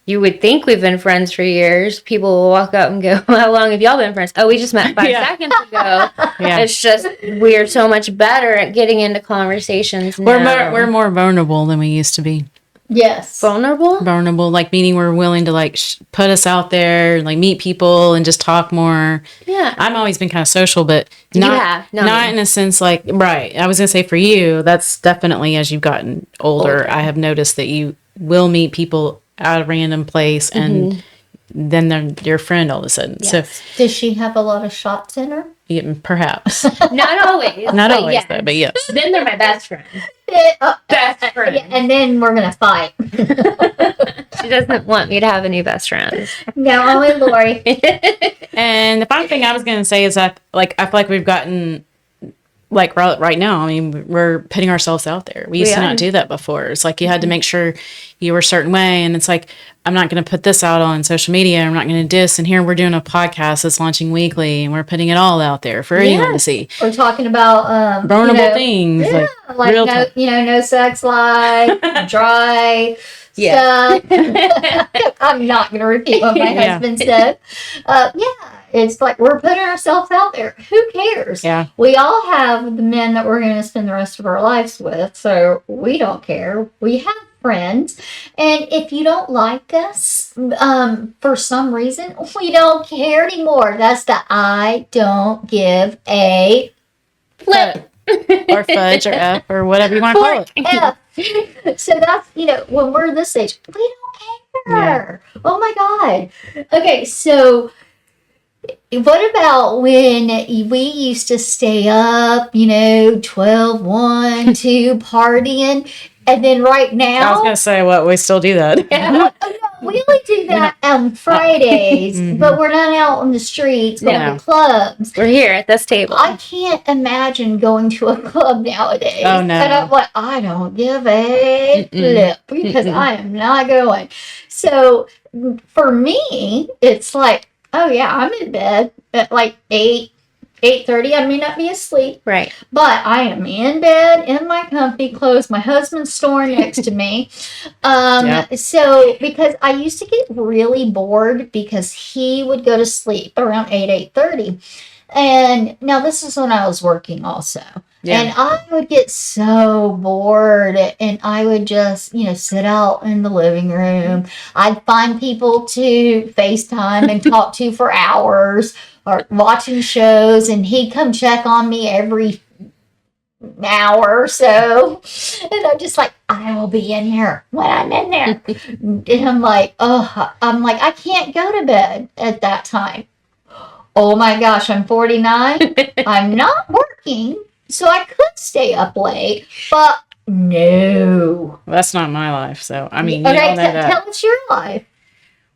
you would think we've been friends for years. People will walk up and go, how long have y'all been friends? Oh, we just met 5 seconds ago. It's just, we're so much better at getting into conversations now. We're more vulnerable than we used to be. Yes. Vulnerable, like meaning we're willing to like put us out there, like meet people and just talk more. Yeah. I've always been kind of social, but not in a sense like, right. I was going to say for you, that's definitely as you've gotten older, I have noticed that you will meet people at a random place and then they're your friend all of a sudden. Yes. So does she have a lot of shots in her? Yeah, perhaps. Not always. Not always, yes. Though, but yes. Then they're my best friend. Best friend. And then we're going to fight. She doesn't want me to have any best friends. No, only Lori. And the final thing I was going to say is that, like, I feel like we've gotten, like, right now, I mean, we're putting ourselves out there. We used to not do that before. It's like you had to make sure you were a certain way. And it's like, I'm not going to put this out on social media. I'm not going to do this. And here we're doing a podcast that's launching weekly. And we're putting it all out there for anyone to see. We're talking about vulnerable things. Yeah, like no sex life, dry stuff. I'm not going to repeat what my husband said. It's like we're putting ourselves out there. Who cares? Yeah. We all have the men that we're going to spend the rest of our lives with, so we don't care. We have friends, and if you don't like us for some reason, we don't care anymore. That's the I don't give a flip. Or fudge or F or whatever you want to call it. F. So that's, when we're this age, we don't care. Yeah. Oh my God. Okay, so what about when we used to stay up, 12, 1, 2, partying, and then right now... I was going to say, we still do that. We only do that on Fridays, but we're not out on the streets going to clubs. We're here at this table. I can't imagine going to a club nowadays. Oh, no. And I'm like, I don't give a flip because I am not going. So for me, it's like, oh yeah, I'm in bed at like 8:30. I may not be asleep. Right. But I am in bed in my comfy clothes. My husband's snoring next to me. So because I used to get really bored because he would go to sleep around 8:30. And now this is when I was working also. Yeah. And I would get so bored and I would just, sit out in the living room. I'd find people to FaceTime and talk to for hours or watching shows, and he'd come check on me every hour or so. And I'm just like, I will be in here when I'm in there. And I'm like, I can't go to bed at that time. Oh my gosh, I'm 49. I'm not working, so I could stay up late, but no. That's not my life. So, I mean, you Okay, all know that. tell us your life.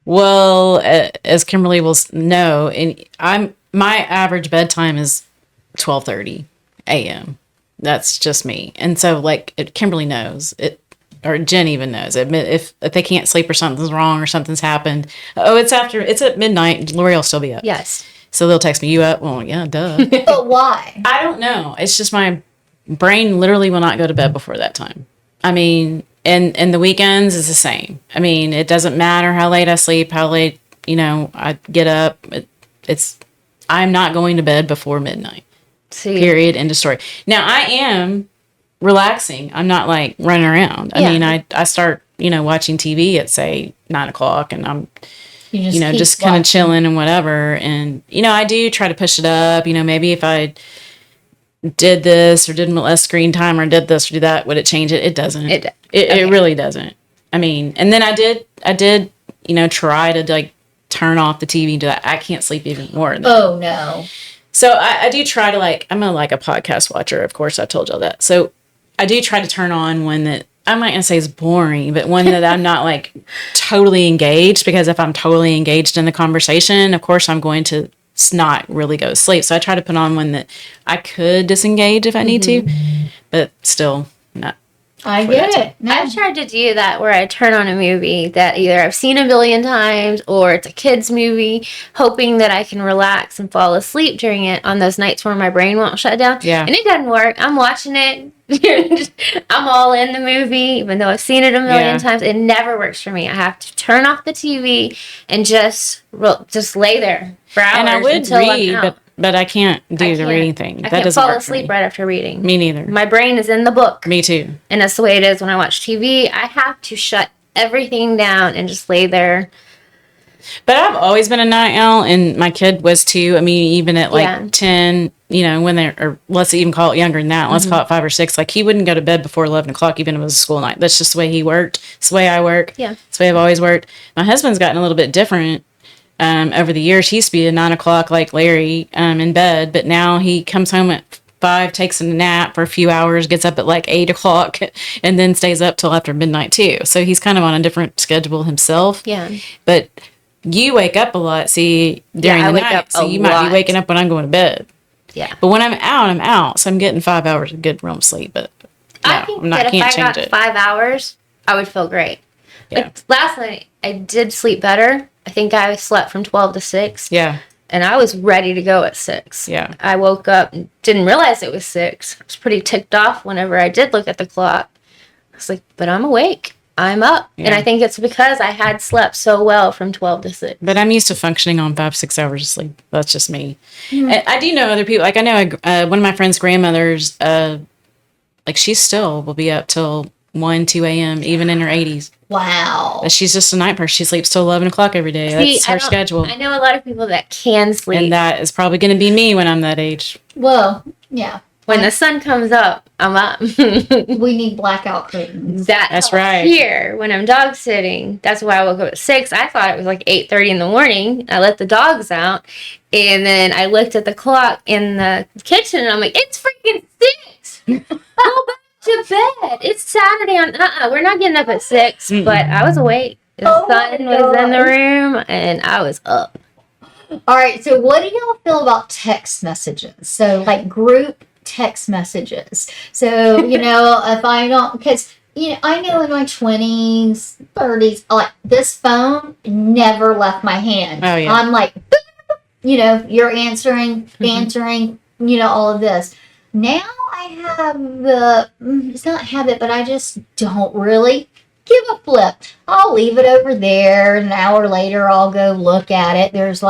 Well, as Kimberly will know, and my average bedtime is 12:30 a.m. That's just me. And so, like, Kimberly knows it, or Jen even knows it. If they can't sleep or something's wrong or something's happened, it's at midnight. Lori will still be up. Yes. So they'll text me, "You up?" Well, yeah, duh. But why? I don't know. It's just my brain literally will not go to bed before that time. I mean, and the weekends is the same. I mean, it doesn't matter how late I sleep, how late, I get up. I'm not going to bed before midnight. See. Period. End of story. Now, I am relaxing. I'm not like running around. I mean, I start, watching TV at, say, 9 o'clock, and I'm just kind of chilling and whatever. And, I do try to push it up. Maybe if I did this or did less screen time or did this or do that, would it change it? It doesn't. It really doesn't. I mean, and then I did, try to like turn off the TV and do that. I can't sleep even more. Oh, no. So I do try to I'm a podcast watcher. Of course, I told y'all that. So I do try to turn on one that I'm not going to say is boring, but one that I'm not totally engaged, because if I'm totally engaged in the conversation, of course I'm going to not really go to sleep. So I try to put on one that I could disengage if I need to, but still not. I get it. No. I've tried to do that where I turn on a movie that either I've seen a billion times or it's a kid's movie, hoping that I can relax and fall asleep during it on those nights where my brain won't shut down. Yeah. And it doesn't work. I'm watching it. I'm all in the movie, even though I've seen it a million times. It never works for me. I have to turn off the TV and just lay there for hours. And I would until read, I'm out. but I can't do the reading thing. I That can't doesn't fall work asleep for me. right after reading. Me neither. My brain is in the book. Me too. And that's the way it is when I watch TV. I have to shut everything down and just lay there. But I've always been a night owl, and my kid was too. I mean, even at 10, when or let's even call it younger than that. Let's call it 5 or 6. He wouldn't go to bed before 11 o'clock, even if it was a school night. That's just the way he worked. It's the way I work. Yeah. It's the way I've always worked. My husband's gotten a little bit different over the years. He used to be at 9 o'clock like Larry in bed, but now he comes home at 5, takes a nap for a few hours, gets up at 8 o'clock, and then stays up till after midnight too. So he's kind of on a different schedule himself. Yeah. But you wake up a lot, during the night. So you might be waking up when I'm going to bed. Yeah. But when I'm out. So I'm getting 5 hours of good REM sleep. But I think that if I got 5 hours, I would feel great. Yeah. Last night, I did sleep better. I think I slept from 12 to 6. Yeah. And I was ready to go at 6. Yeah. I woke up and didn't realize it was 6. I was pretty ticked off whenever I did look at the clock. I was like, but I'm awake. I'm up. Yeah. And I think it's because I had slept so well from 12 to 6. But I'm used to functioning on 5-6 hours of sleep. That's just me. And I do know other people. I know one of my friend's grandmothers, she still will be up till 1, 2 a.m., even in her 80s. Wow. But she's just a night person. She sleeps till 11 o'clock every day. That's her schedule. I know a lot of people that can sleep. And that is probably going to be me when I'm that age. Well, yeah. When the sun comes up, I'm up. We need blackout curtains. That's right. Here, when I'm dog sitting, that's why I woke up at 6. I thought it was 8:30 in the morning. I let the dogs out, and then I looked at the clock in the kitchen, and I'm like, it's freaking 6. Go back to bed. It's Saturday. We're not getting up at 6. Mm-mm. But I was awake. The sun was in the room, and I was up. All right. So, what do y'all feel about text messages? So, group text messages. So, if I don't, because, I know in my 20s, 30s, this phone never left my hand. Oh, yeah. I'm like, you're answering, all of this. Now I have it's not habit, but I just don't really give a flip. I'll leave it over there. An hour later, I'll go look at it. There's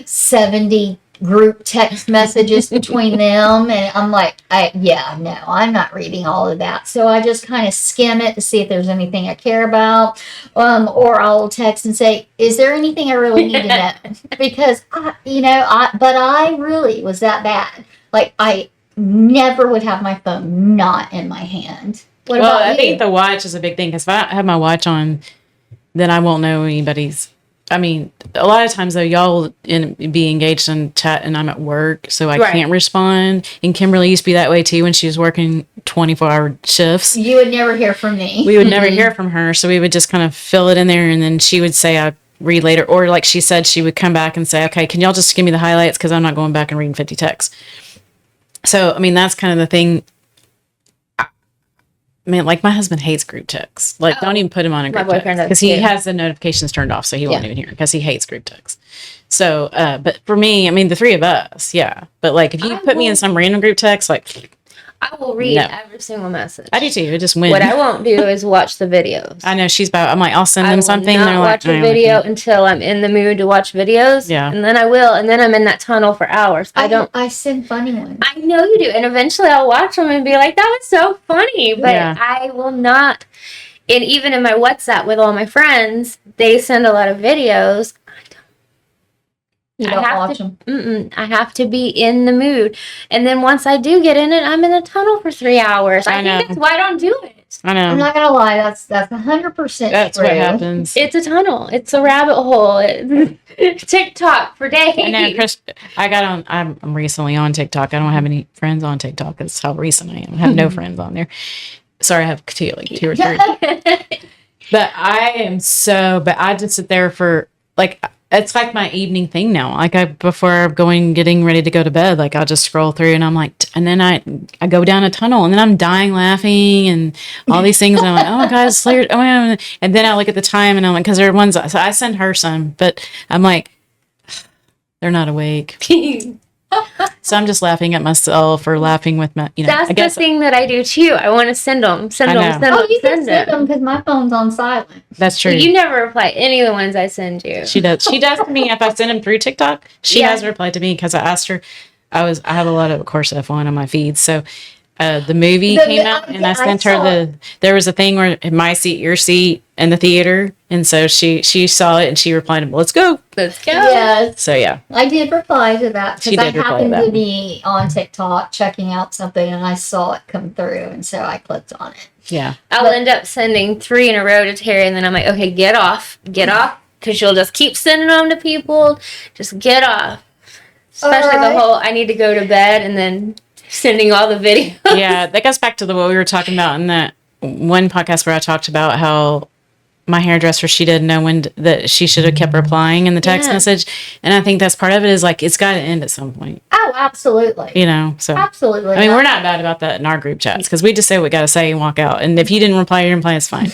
70 group text messages between them, and I'm like, no, I'm not reading all of that. So I just kind of skim it to see if there's anything I care about, or I'll text and say, is there anything I really need to know? Because but I really was that bad. Like, I never would have my phone not in my hand. What about you? I think the watch is a big thing, because if I have my watch on, then I won't know anybody's. I mean, a lot of times though, y'all be engaged in chat, and I'm at work, so I can't respond. And Kimberly used to be that way too when she was working 24-hour shifts. You would never hear from me. We would never hear from her, so we would just kind of fill it in there, and then she would say, "I'll read later," or like she said, she would come back and say, "Okay, can y'all just give me the highlights, because I'm not going back and reading 50 texts." So I mean, that's kind of the thing. I mean, like, my husband hates group texts. Like, don't even put him on a group text, because he has the notifications turned off, so he won't even hear it, because he hates group texts. So, but for me, I mean, the three of us, yeah. But like, if you put me in some random group text, like, I will read every single message. I do too. It just wins. What I won't do is watch the videos. I know she's about. I'm like, I'll send them something. I will not watch a video until I'm in the mood to watch videos. Yeah, and then I will, and then I'm in that tunnel for hours. I send funny ones. I know you do, and eventually I'll watch them and be like, "That was so funny," but I will not. And even in my WhatsApp with all my friends, they send a lot of videos. You don't watch them? I have to be in the mood. And then once I do get in it, I'm in the tunnel for 3 hours. I think that's why I don't do it. I know. I'm not going to lie. That's 100% That's true. what happens. It's a tunnel. It's a rabbit hole. TikTok for days. I know, Chris. I'm recently on TikTok. I don't have any friends on TikTok. That's how recent I am. I have no friends on there. Sorry, I have two or three. But I just sit there for, like, it's like my evening thing now. Like, before getting ready to go to bed, like, I'll just scroll through, and I'm like, and then I go down a tunnel, and then I'm dying laughing and all these things. And I'm like, oh my God, Slayer. Oh, and then I look at the time, and I'm like, because there are ones, so I send her some, but I'm like, they're not awake. So I'm just laughing at myself, or laughing with my, That's the thing that I do too. I want to send them. You can send them, because my phone's on silent. That's true. Well, you never reply any of the ones I send you. She does. She does to me. If I send them through TikTok, she has replied to me, because I asked her. I have a lot of course, F1 on my feed. So the movie came out, and I sent her there was a thing where my seat, your seat in the theater. And so she saw it, and she replied, let's go. Let's go. Yes. So yeah. I did reply to that, because I happened to be on TikTok checking out something, and I saw it come through, and so I clicked on it. Yeah. I'll end up sending 3 in a row to Terry, and then I'm like, okay, get off, because you'll just keep sending them to people. Just get off. Especially the whole, I need to go to bed, and then sending all the videos. Yeah, that goes back to what we were talking about in that one podcast where I talked about how my hairdresser, she didn't know that she should have kept replying in the text message. And I think that's part of it, is like, it's got to end at some point. Oh, absolutely. So. Absolutely. I mean, we're not bad about that in our group chats, because we just say what we got to say and walk out. And if you didn't reply, you didn't reply, it's fine.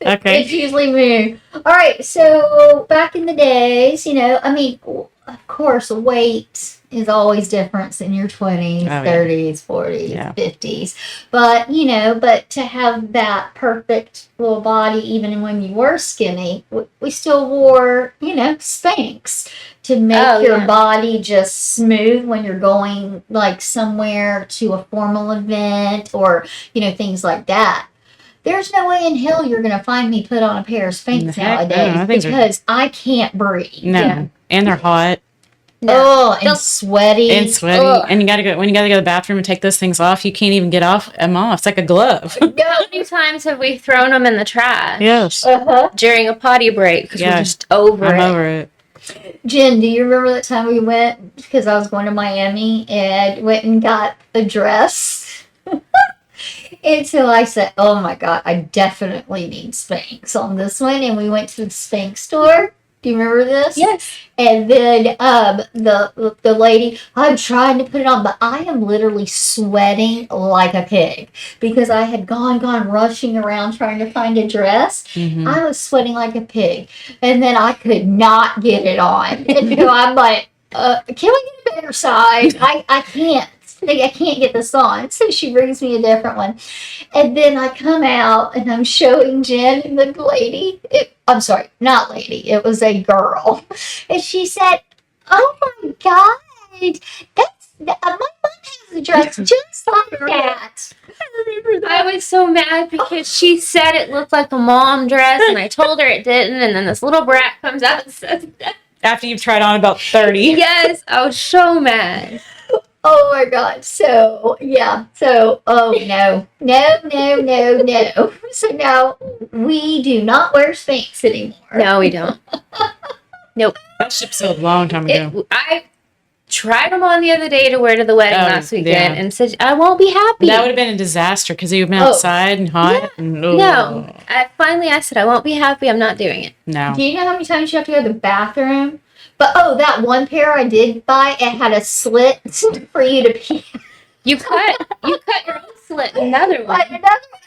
Okay. It's usually me. All right. So back in the days, I mean, of course, weight is always different in your 20s, 30s, 40s, 50s. But to have that perfect little body, even when you were skinny, we still wore, Spanx to make your body just smooth when you're going, like, somewhere to a formal event, or, things like that. There's no way in hell you're going to find me put on a pair of Spanx nowadays, because I can't breathe. No. Yeah. And they're hot. No. Oh, and sweaty. Ugh. And you gotta go when you gotta go to the bathroom and take those things off. You can't even get them off. It's like a glove. How many times have we thrown them in the trash? Yes. During a potty break, because we're just over it. Jen, do you remember that time we went, because I was going to Miami, and went and got a dress? And so I said, oh my God, I definitely need Spanx on this one. And we went to the Spanx store. Do you remember this? Yes. And then the lady, I'm trying to put it on, but I am literally sweating like a pig, because I had gone rushing around trying to find a dress. Mm-hmm. I was sweating like a pig. And then I could not get it on. And so I'm like, can we get a better size? I can't. I can't get this on. So she brings me a different one. And then I come out and I'm showing Jen and the lady. I'm sorry, not lady. It was a girl. And she said, "Oh my God, my mom has a dress just like that." I remember that. I was so mad because she said it looked like a mom dress, and I told her it didn't, and then this little brat comes out and says that. After you've tried on about 30. Yes, I was so mad. Oh my God. So, yeah. So, oh no. No. So now we do not wear Spanx anymore. No, we don't. Nope. That ship sailed a long time ago. I tried them on the other day to wear to the wedding last weekend and said, I won't be happy. That would have been a disaster because you've been outside and hot. Yeah. And, No. I said, I won't be happy. I'm not doing it. No. Do you know how many times you have to go to the bathroom? But, that one pair I did buy, it had a slit for you to pee. You cut your own slit in another one. I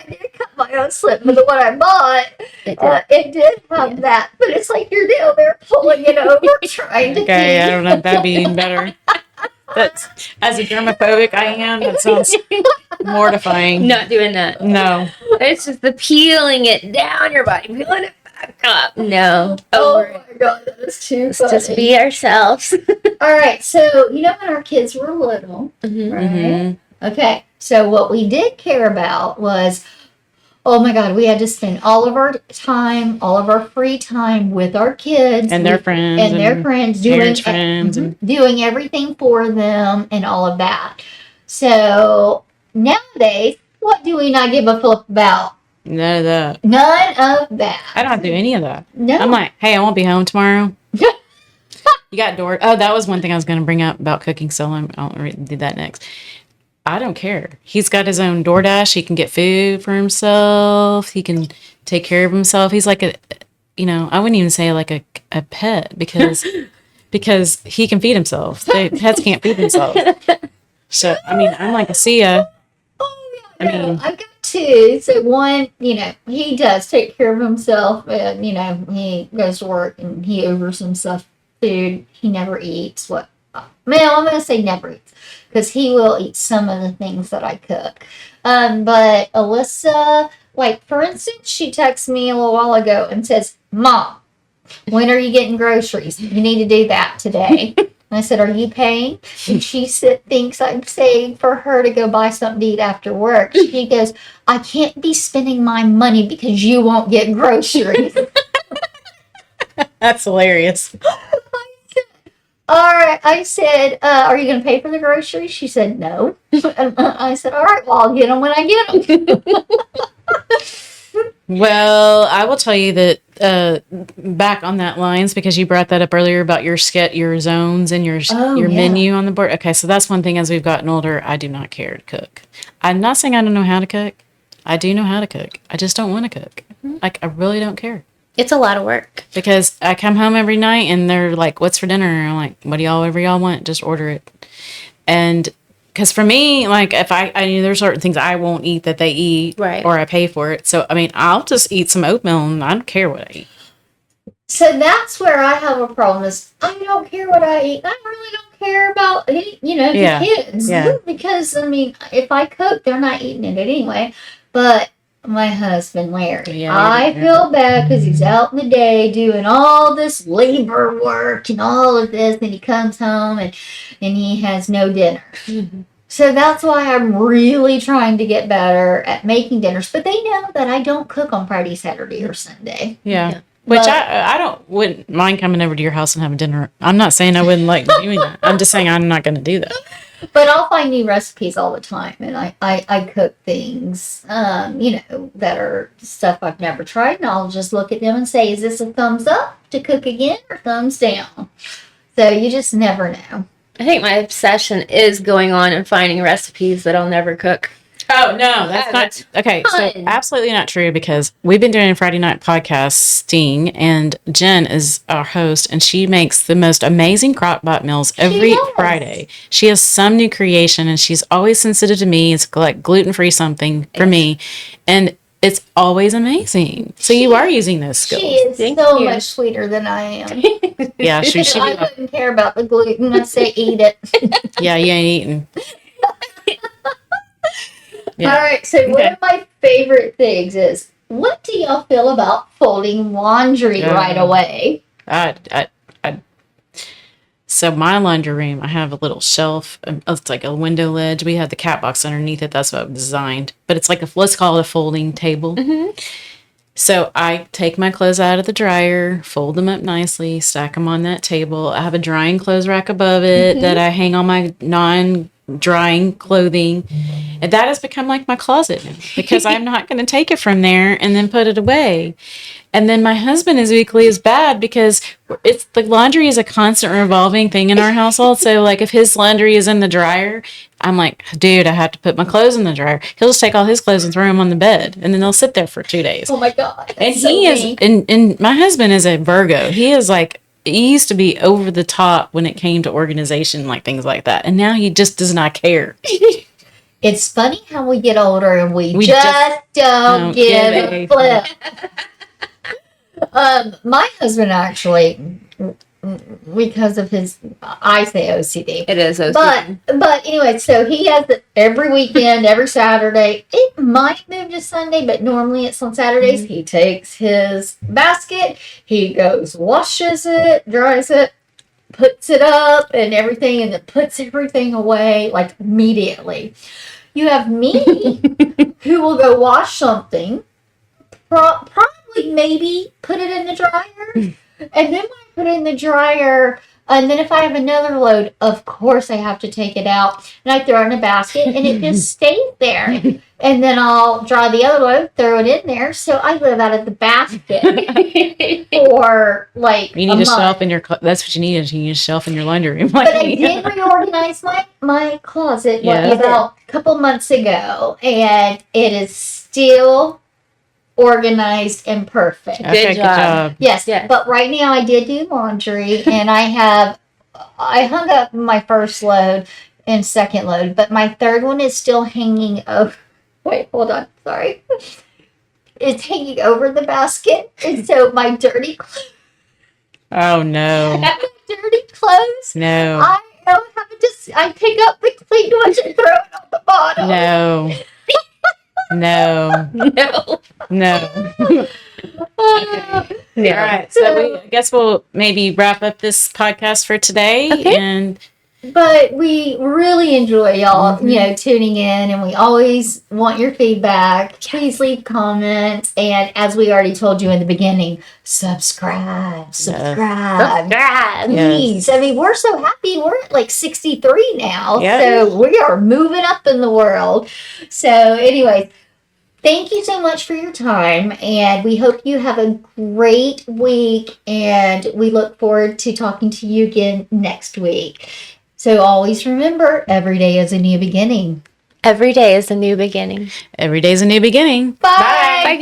did cut my own slit, but the one I bought, it did have that. But it's like you're down there pulling it over, trying to pee. Okay, I don't know if that'd be even better. That's, as a germophobic I am, that sounds mortifying. Not doing that. No. It's just the peeling it down your body, peeling it back up. No. Oh my God, that is too funny. Just be ourselves. All right, so when our kids were little, right? Mm-hmm. Okay, so what we did care about was, oh my God, we had to spend all of our time, all of our free time with our kids and their friends doing everything for them and all of that. So nowadays, what do we not give a flip about? None of that. None of that. I don't do any of that. No. I'm like, hey, I won't be home tomorrow. You got door. Oh, that was one thing I was going to bring up about cooking. So I'll do that next. I don't care. He's got his own DoorDash. He can get food for himself. He can take care of himself. He's like I wouldn't even say like a pet because he can feed himself. Pets can't feed themselves. So, I mean, I'm like, see ya. Oh, yeah, I've got two. So one, he does take care of himself. And, he goes to work and he orders himself food. He never eats I'm going to say never eats. Because he will eat some of the things that I cook. But Alyssa, like, for instance, she texted me a little while ago and says, "Mom, when are you getting groceries? You need to do that today." And I said, "Are you paying?" And she thinks I'm saying for her to go buy something to eat after work. She goes, "I can't be spending my money because you won't get groceries." That's hilarious. All right, I said, "Are you going to pay for the groceries?" She said, "No." I said, "All right, well, I'll get them when I get them." Well, I will tell you that back on that lines, because you brought that up earlier about your zones and your menu on the board. Okay, so that's one thing as we've gotten older, I do not care to cook. I'm not saying I don't know how to cook. I do know how to cook. I just don't want to cook. Like, I really don't care. It's a lot of work. Because I come home every night and they're like, "What's for dinner?" And I'm like, whatever y'all want, just order it. And because for me, like, if I knew there's certain things I won't eat that they eat, right, or I pay for it. So, I mean, I'll just eat some oatmeal and I don't care what I eat. So that's where I have a problem is I don't care what I eat. I really don't care about, the kids. Yeah. Because, I mean, if I cook, they're not eating it anyway. But my husband, Larry, I feel bad because he's out in the day doing all this labor work and all of this. And he comes home and he has no dinner. Mm-hmm. So that's why I'm really trying to get better at making dinners. But they know that I don't cook on Friday, Saturday, or Sunday. Yeah. Which I wouldn't mind coming over to your house and having dinner. I'm not saying I wouldn't like doing that. I'm just saying I'm not going to do that. But I'll find new recipes all the time, and I cook things, that are stuff I've never tried, and I'll just look at them and say, is this a thumbs up to cook again or thumbs down? So you just never know. I think my obsession is going on and finding recipes that I'll never cook. Oh, no, that's not. Okay, so absolutely not true because we've been doing Friday night podcasting and Jen is our host and she makes the most amazing crock-pot meals every Friday. She has some new creation and she's always sensitive to me. It's like gluten-free something for me. And it's always amazing. So you are using those skills. She is so much sweeter than I am. Yeah, she I wouldn't care about the gluten. I say eat it. Yeah, you ain't eating. Yeah. All right. So one of my favorite things is, what do y'all feel about folding laundry right away? So my laundry room, I have a little shelf. It's like a window ledge. We have the cat box underneath it. That's what I've designed. But it's like let's call it a folding table. Mm-hmm. So I take my clothes out of the dryer, fold them up nicely, stack them on that table. I have a drying clothes rack above it that I hang all my non-drying clothing. And that has become like my closet now because I'm not going to take it from there and then put it away. And then my husband is equally as bad because it's the laundry is a constant revolving thing in our household. So like if his laundry is in the dryer, I'm like, dude, I have to put my clothes in the dryer. He'll just take all his clothes and throw them on the bed, and then they'll sit there for 2 days. Oh my God! And he is, and my husband is a Virgo. He is like, he used to be over the top when it came to organization, like things like that, and now he just does not care. It's funny how we get older and we just don't give a flip. My husband actually, because of his, I say OCD. It is OCD. But anyway, so he has it every weekend, every Saturday. It might move to Sunday, but normally it's on Saturdays. He takes his basket, he goes, washes it, dries it, puts it up and everything, and then puts everything away like immediately. You have me who will go wash something, probably maybe put it in the dryer, and then when I put it in the dryer, and then if I have another load, of course I have to take it out, and I throw it in a basket, and it just stays there. And then I'll dry the other load, throw it in there, so I live out of the basket for like you need a shelf in your. That's what you need. You need a shelf in your laundry room. But I did reorganize my closet about a couple months ago, and it is still organized and perfect. Okay, good job. Yes, but right now I did do laundry, and I hung up my first load and second load, but my third one is still hanging over. Wait, hold on. Sorry. It's hanging over the basket, and so my dirty clothes. Oh no. Dirty clothes. No. I don't have to just. I pick up the clean ones and throw it on the bottom. No. No. All right. So I guess we'll maybe wrap up this podcast for today. Okay. But we really enjoy y'all, tuning in, and we always want your feedback. Please leave comments, and as we already told you in the beginning, subscribe. Please. Yes. I mean, we're so happy. We're at like 63 now, so we are moving up in the world. So anyway, thank you so much for your time, and we hope you have a great week, and we look forward to talking to you again next week. So always remember, every day is a new beginning. Every day is a new beginning. Every day is a new beginning. Bye. Bye.